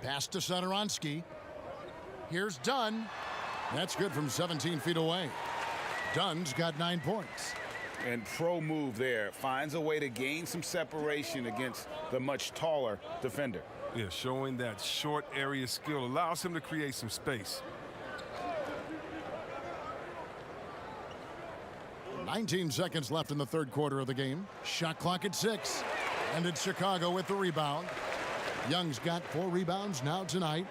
Pass to Satoransky. Here's Dunn. That's good from 17 feet away. Dunn's got 9 points. And pro move there. Finds a way to gain some separation against the much taller defender. Yeah, showing that short area skill allows him to create some space. 19 seconds left in the 3rd quarter of the game. Shot clock at 6. And it's Chicago with the rebound. Young's got 4 rebounds now tonight.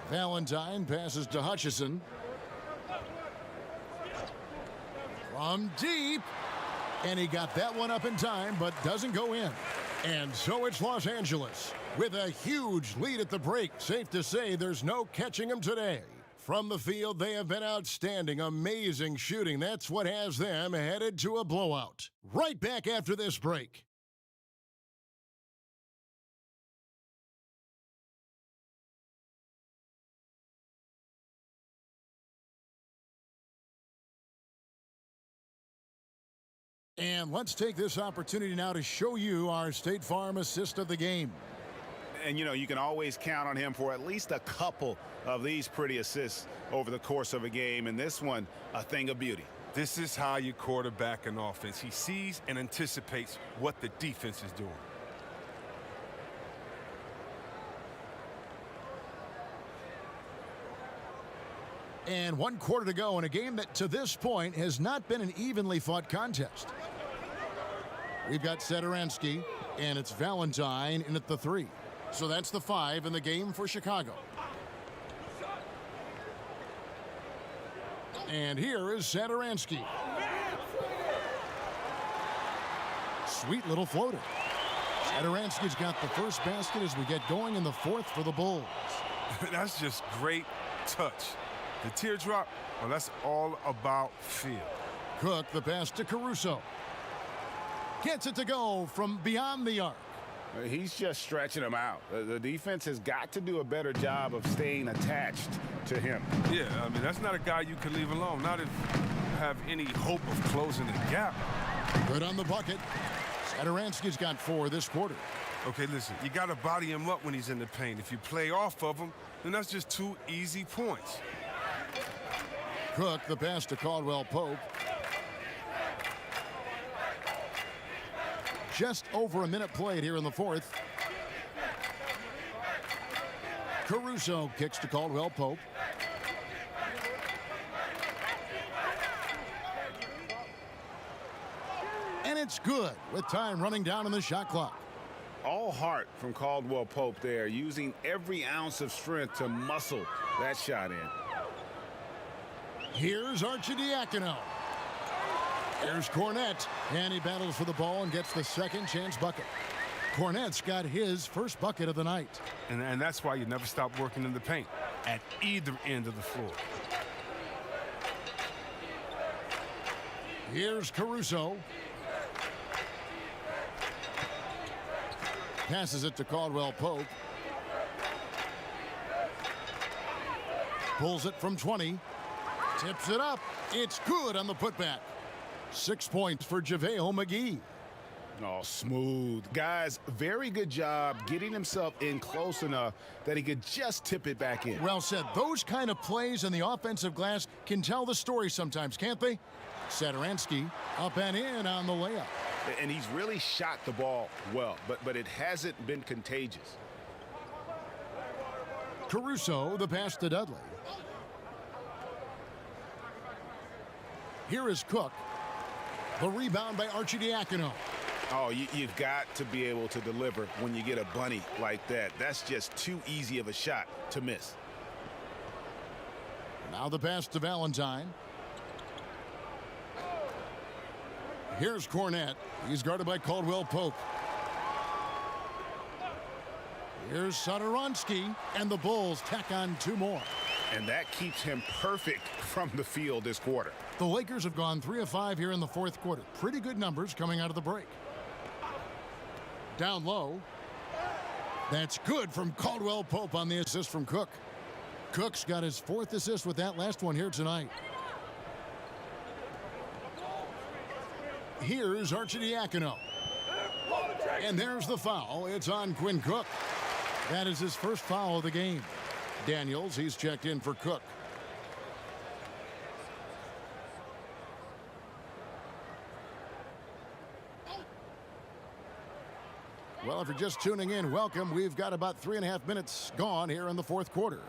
Valentine passes to Hutchison. From deep. And he got that one up in time, but doesn't go in. And so it's Los Angeles with a huge lead at the break. Safe to say there's no catching them today. From the field, they have been outstanding, amazing shooting. That's what has them headed to a blowout. Right back after this break. And let's take this opportunity now to show you our State Farm assist of the game. And, you know, you can always count on him for at least a couple of these pretty assists over the course of a game. And this one, a thing of beauty. This is how you quarterback an offense. He sees and anticipates what the defense is doing. And 1 quarter to go in a game that to this point has not been an evenly fought contest. We've got Satoransky, and it's Valentine in at the 3. So that's the 5 in the game for Chicago. And here is Satoransky. Sweet little floater. Satoransky's got the first basket as we get going in the 4th for the Bulls. That's just great touch. The teardrop, well, that's all about feel. Cook, the pass to Caruso. Gets it to go from beyond the arc. He's just stretching him out. The defense has got to do a better job of staying attached to him. Yeah, I mean, that's not a guy you can leave alone. Not if you have any hope of closing the gap. Good on the bucket. Satoransky's got 4 this quarter. Okay, listen, you got to body him up when he's in the paint. If you play off of him, then that's just 2 easy points. Cook, the pass to Caldwell Pope. Just over a minute played here in the 4th. Caruso kicks to Caldwell Pope. And it's good with time running down in the shot clock. All heart from Caldwell Pope there, using every ounce of strength to muscle that shot in. Here's Arcidiacono. Here's Cornette, and he battles for the ball and gets the second chance bucket. Cornette's got his first bucket of the night. And that's why you never stop working in the paint at either end of the floor. Here's Caruso. Passes it to Caldwell Pope. Pulls it from 20. Tips it up. It's good on the putback. 6 points for JaVale McGee. Oh, smooth. Guys, very good job getting himself in close enough that he could just tip it back in. Well said. Those kind of plays in the offensive glass can tell the story sometimes, can't they? Satoransky up and in on the layup. And he's really shot the ball well, but it hasn't been contagious. Caruso, the pass to Dudley. Here is Cook. The rebound by Arcidiacono. Oh, you've got to be able to deliver when you get a bunny like that. That's just too easy of a shot to miss. Now the pass to Valentine. Here's Cornette. He's guarded by Caldwell Pope. Here's Satoransky, and the Bulls tack on 2 more. And that keeps him perfect from the field this quarter. The Lakers have gone 3 of 5 here in the 4th quarter. Pretty good numbers coming out of the break. Down low. That's good from Caldwell Pope on the assist from Cook. Cook's got his 4th assist with that last one here tonight. Here's Arcidiacono. And there's the foul. It's on Quinn Cook. That is his first foul of the game. Daniels, he's checked in for Cook. Well, if you're just tuning in, welcome. We've got about 3.5 minutes gone here in the 4th quarter.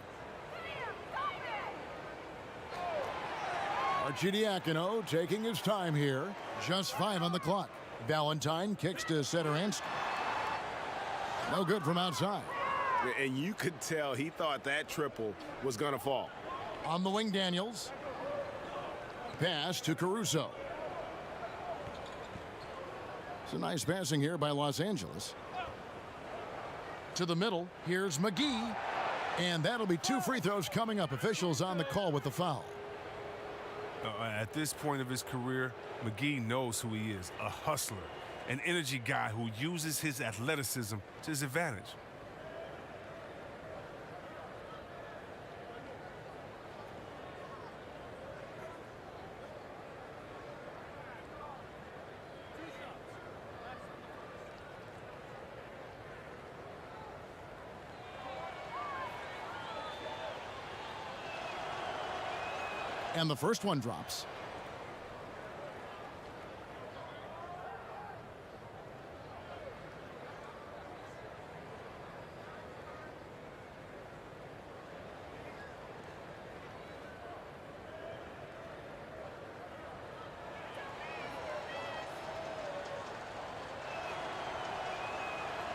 Arcidiacono taking his time here. Just 5 on the clock. Valentine kicks to Satoransky. No good from outside. And you could tell he thought that triple was going to fall. On the wing, Daniels. Pass to Caruso. It's a nice passing here by Los Angeles. To the middle, here's McGee. And that'll be 2 free throws coming up. Officials on the call with the foul. At this point of his career, McGee knows who he is, a hustler, an energy guy who uses his athleticism to his advantage. And the first one drops.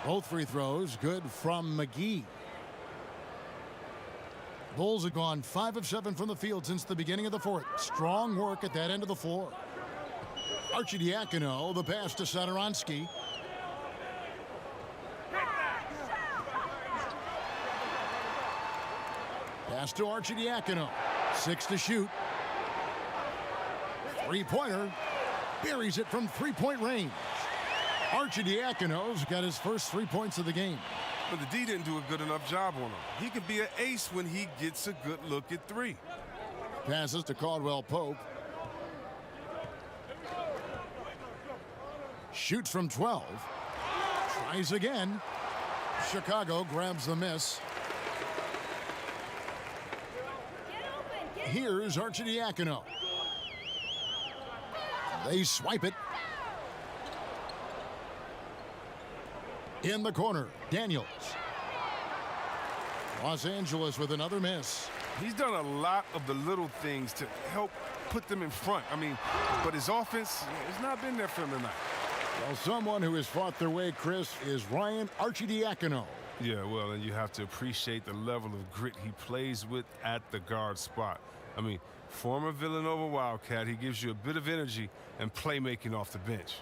Both free throws good from McGee. Bulls have gone 5 of 7 from the field since the beginning of the fourth. Strong work at that end of the floor. Arcidiacono, the pass to Satoransky. Pass to Arcidiacono. 6 to shoot. Three-pointer. Buries it from three-point range. Arcidiacono's got his first 3 points of the game. But the D didn't do a good enough job on him. He can be an ace when he gets a good look at 3. Passes to Caldwell Pope. Shoots from 12. Tries again. Chicago grabs the miss. Here's Arcidiacono. They swipe it. In the corner, Daniels. Los Angeles with another miss. He's done a lot of the little things to help put them in front. But his offense has not been there for him tonight. Well, someone who has fought their way, Chris, is Ryan Arcidiacono. Yeah, well, and you have to appreciate the level of grit he plays with at the guard spot. Former Villanova Wildcat, he gives you a bit of energy and playmaking off the bench.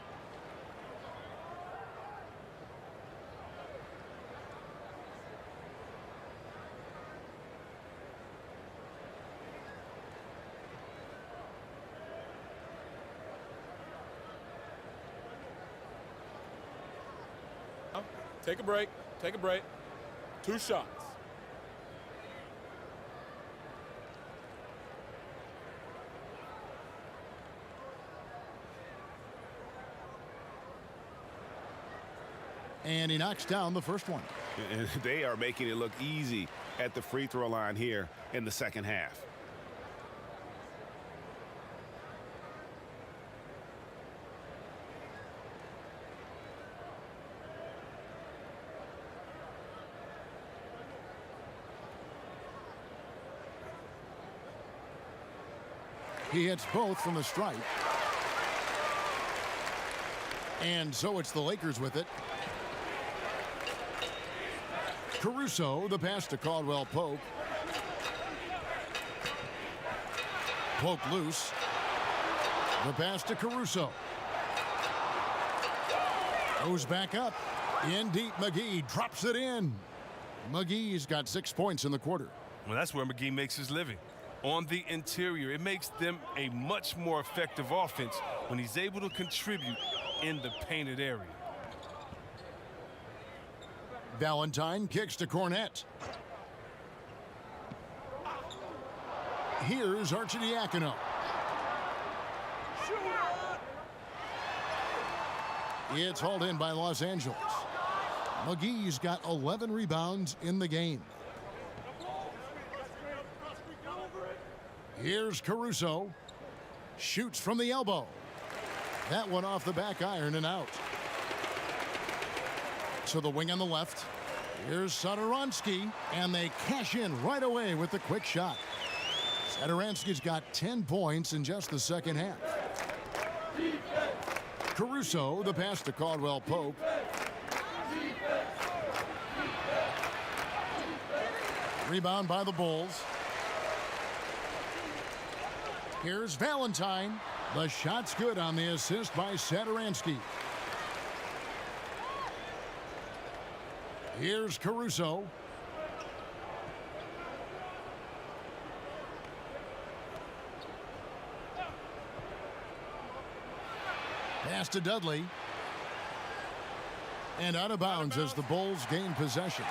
Take a break. Take a break. 2 shots. And he knocks down the first one. And they are making it look easy at the free throw line here in the second half. He hits both from the stripe. And so it's the Lakers with it. Caruso, the pass to Caldwell Pope. Pope loose. The pass to Caruso. Goes back up. In deep, McGee drops it in. McGee's got 6 points in the quarter. Well, that's where McGee makes his living. On the interior, it makes them a much more effective offense when he's able to contribute in the painted area. Valentine kicks to Cornette. Here's Arcidiacono. It's hauled in by Los Angeles. McGee's got 11 rebounds in the game. Here's Caruso. Shoots from the elbow. That one off the back iron and out. To the wing on the left. Here's Satoransky, and they cash in right away with the quick shot. Satoransky's got 10 points in just the second half. Caruso, the pass to Caldwell Pope. Rebound by the Bulls. Here's Valentine. The shot's good on the assist by Satoransky. Here's Caruso. Pass to Dudley. And out of bounds as the Bulls gain possession.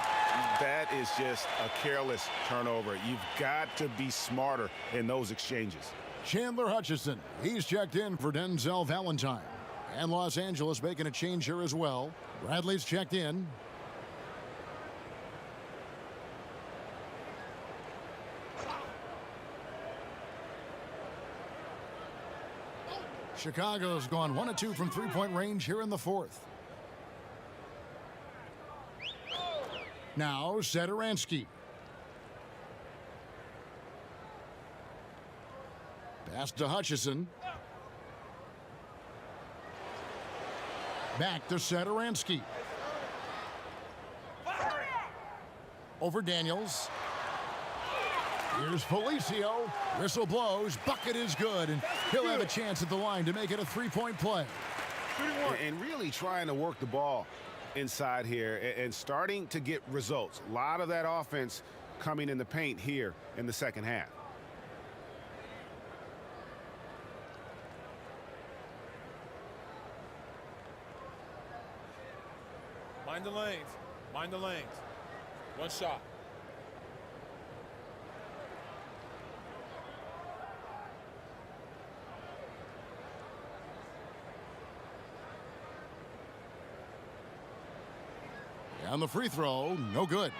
That is just a careless turnover. You've got to be smarter in those exchanges. Chandler Hutchison, he's checked in for Denzel Valentine. And Los Angeles making a change here as well. Bradley's checked in. Chicago's gone 1 of 2 from three-point range here in the fourth. Now, Satoransky. Pass to Hutchison. Back to Satoransky. Over Daniels. Here's Felicio. Whistle blows. Bucket is good, and he'll have a chance at the line to make it a three-point play. And really trying to work the ball inside here and starting to get results. A lot of that offense coming in the paint here in the second half. Mind the lanes. Mind the lanes. One shot. On the free throw, no good.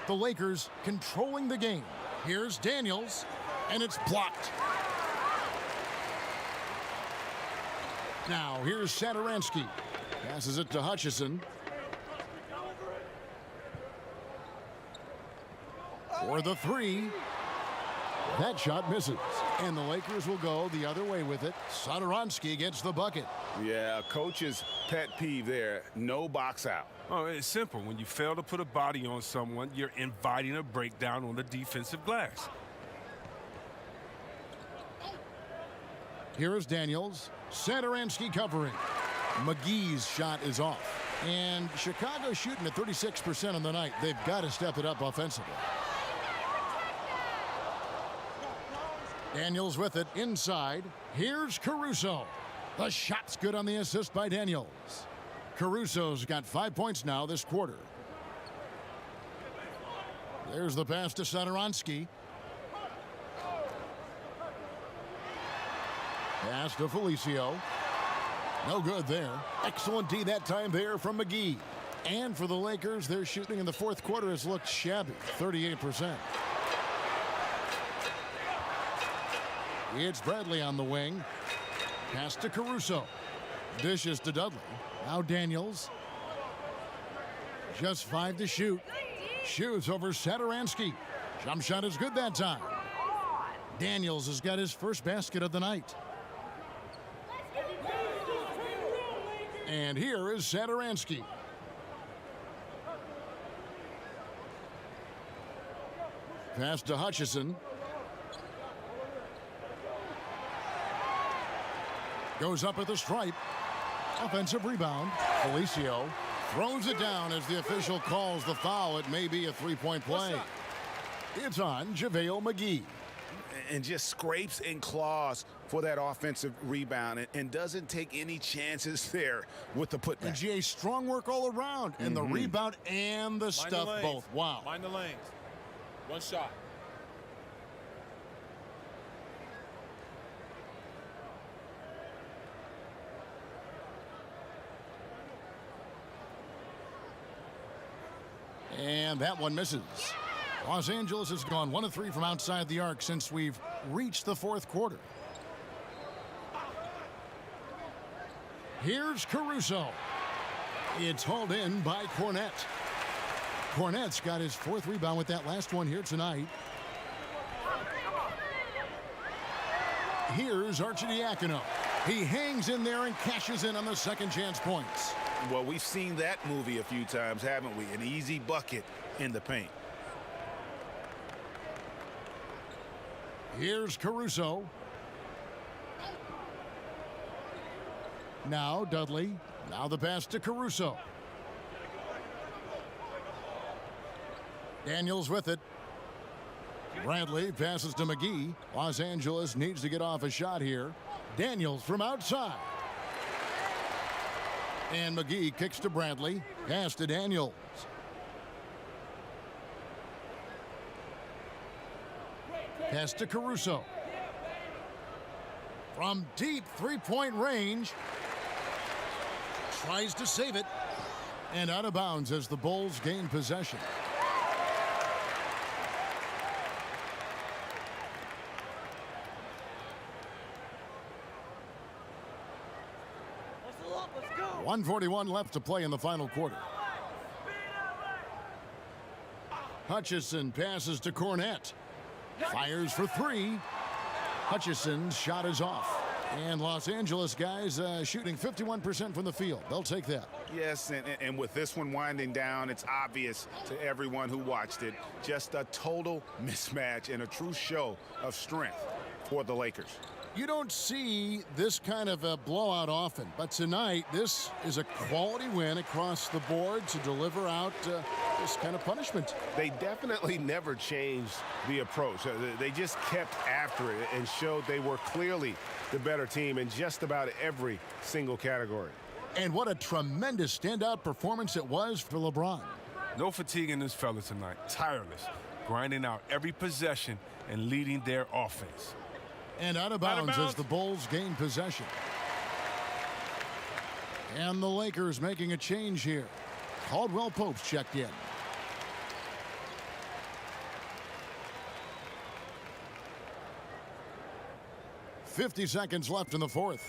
The Lakers controlling the game. Here's Daniels, and it's blocked. Now, here's Satoransky. Passes it to Hutchison. For the three. That shot misses. And the Lakers will go the other way with it. Satoransky gets the bucket. Yeah, coach's pet peeve there. No box out. Oh, it's simple. When you fail to put a body on someone, you're inviting a breakdown on the defensive glass. Here is Daniels. Satoransky covering. McGee's shot is off. And Chicago shooting at 36% on the night. They've got to step it up offensively. Daniels with it inside. Here's Caruso. The shot's good on the assist by Daniels. Caruso's got 5 points now this quarter. There's the pass to Satoransky. Pass to Felicio. No good there. Excellent D that time there from McGee. And for the Lakers, their shooting in the fourth quarter has looked shabby, 38%. It's Bradley on the wing. Pass to Caruso. Dishes to Dudley. Now Daniels. Just 5 to shoot. Shoots over Satoransky. Jump shot is good that time. Daniels has got his first basket of the night. And here is Satoransky. Pass to Hutchison. Goes up at the stripe. Offensive rebound. Felicio throws it down as the official calls the foul. It may be a three-point play. It's on JaVale McGee. And just scrapes and claws for that offensive rebound and doesn't take any chances there with the putback. And Jay, strong work all around. And the rebound and the stuff both. Wow. Mind the lanes. One shot. And that one misses. Los Angeles has gone 1 of 3 from outside the arc since we've reached the fourth quarter. Here's Caruso. It's hauled in by Cornette. Cornette's got his 4th rebound with that last one here tonight. Here's Arcidiacono. He hangs in there and cashes in on the second chance points. Well, we've seen that movie a few times, haven't we? An easy bucket in the paint. Here's Caruso. Now Dudley. Now the pass to Caruso. Daniels with it. Bradley passes to McGee. Los Angeles needs to get off a shot here. Daniels from outside. And McGee kicks to Bradley. Pass to Daniels. Pass to Caruso. From deep three-point range. Tries to save it. And out of bounds as the Bulls gain possession. Let's go. 1:41 left to play in the final quarter. Hutchison passes to Cornette. Fires for three. Hutchison's shot is off. And Los Angeles guys shooting 51% from the field. They'll take that. Yes, and with this one winding down, it's obvious to everyone who watched it. Just a total mismatch and a true show of strength for the Lakers. You don't see this kind of a blowout often, but tonight this is a quality win across the board to deliver out this kind of punishment. They definitely never changed the approach. They just kept after it and showed they were clearly the better team in just about every single category. And what a tremendous standout performance it was for LeBron. No fatigue in this fella tonight. Tireless, grinding out every possession and leading their offense. And out of bounds as the Bulls gain possession. And the Lakers making a change here. Caldwell Pope's checked in. .50 seconds left in the fourth.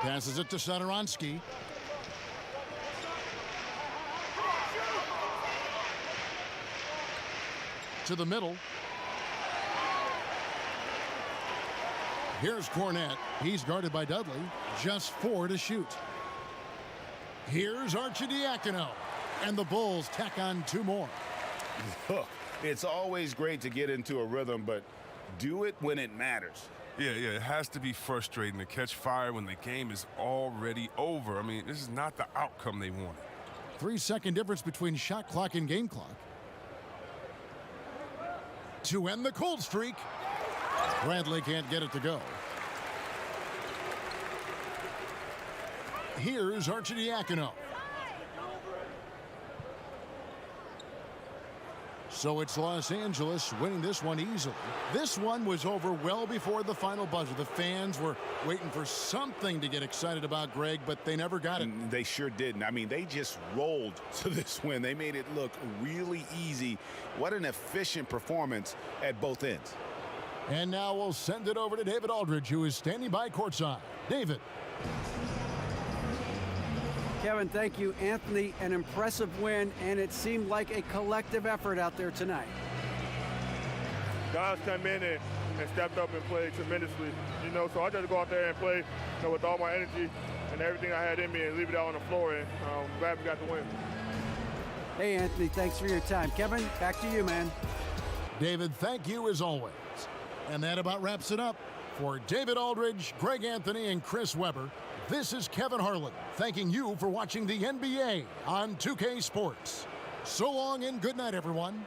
Passes it to Satoransky. To the middle. Here's Cornette. He's guarded by Dudley. Just 4 to shoot. Here's Arcidiacono. And the Bulls tack on 2 more. Look, it's always great to get into a rhythm, but do it when it matters. Yeah, it has to be frustrating to catch fire when the game is already over. I mean, this is not the outcome they wanted. 3-second difference between shot clock and game clock. To end the cold streak. Bradley can't get it to go. Here's Arcidiacono. So it's Los Angeles winning this one easily. This one was over well before the final buzzer. The fans were waiting for something to get excited about, Greg, but they never got it. They sure didn't. I mean, they just rolled to this win. They made it look really easy. What an efficient performance at both ends. And now we'll send it over to David Aldridge, who is standing by courtside. David. Kevin, thank you. Anthony, an impressive win, and it seemed like a collective effort out there tonight. Guys come in and stepped up and played tremendously. So I just go out there and play with all my energy and everything I had in me and leave it out on the floor, and I'm glad we got the win. Hey, Anthony, thanks for your time. Kevin, back to you, man. David, thank you as always. And that about wraps it up. For David Aldridge, Greg Anthony, and Chris Webber, this is Kevin Harlan thanking you for watching the NBA on 2K Sports. So long and good night, everyone.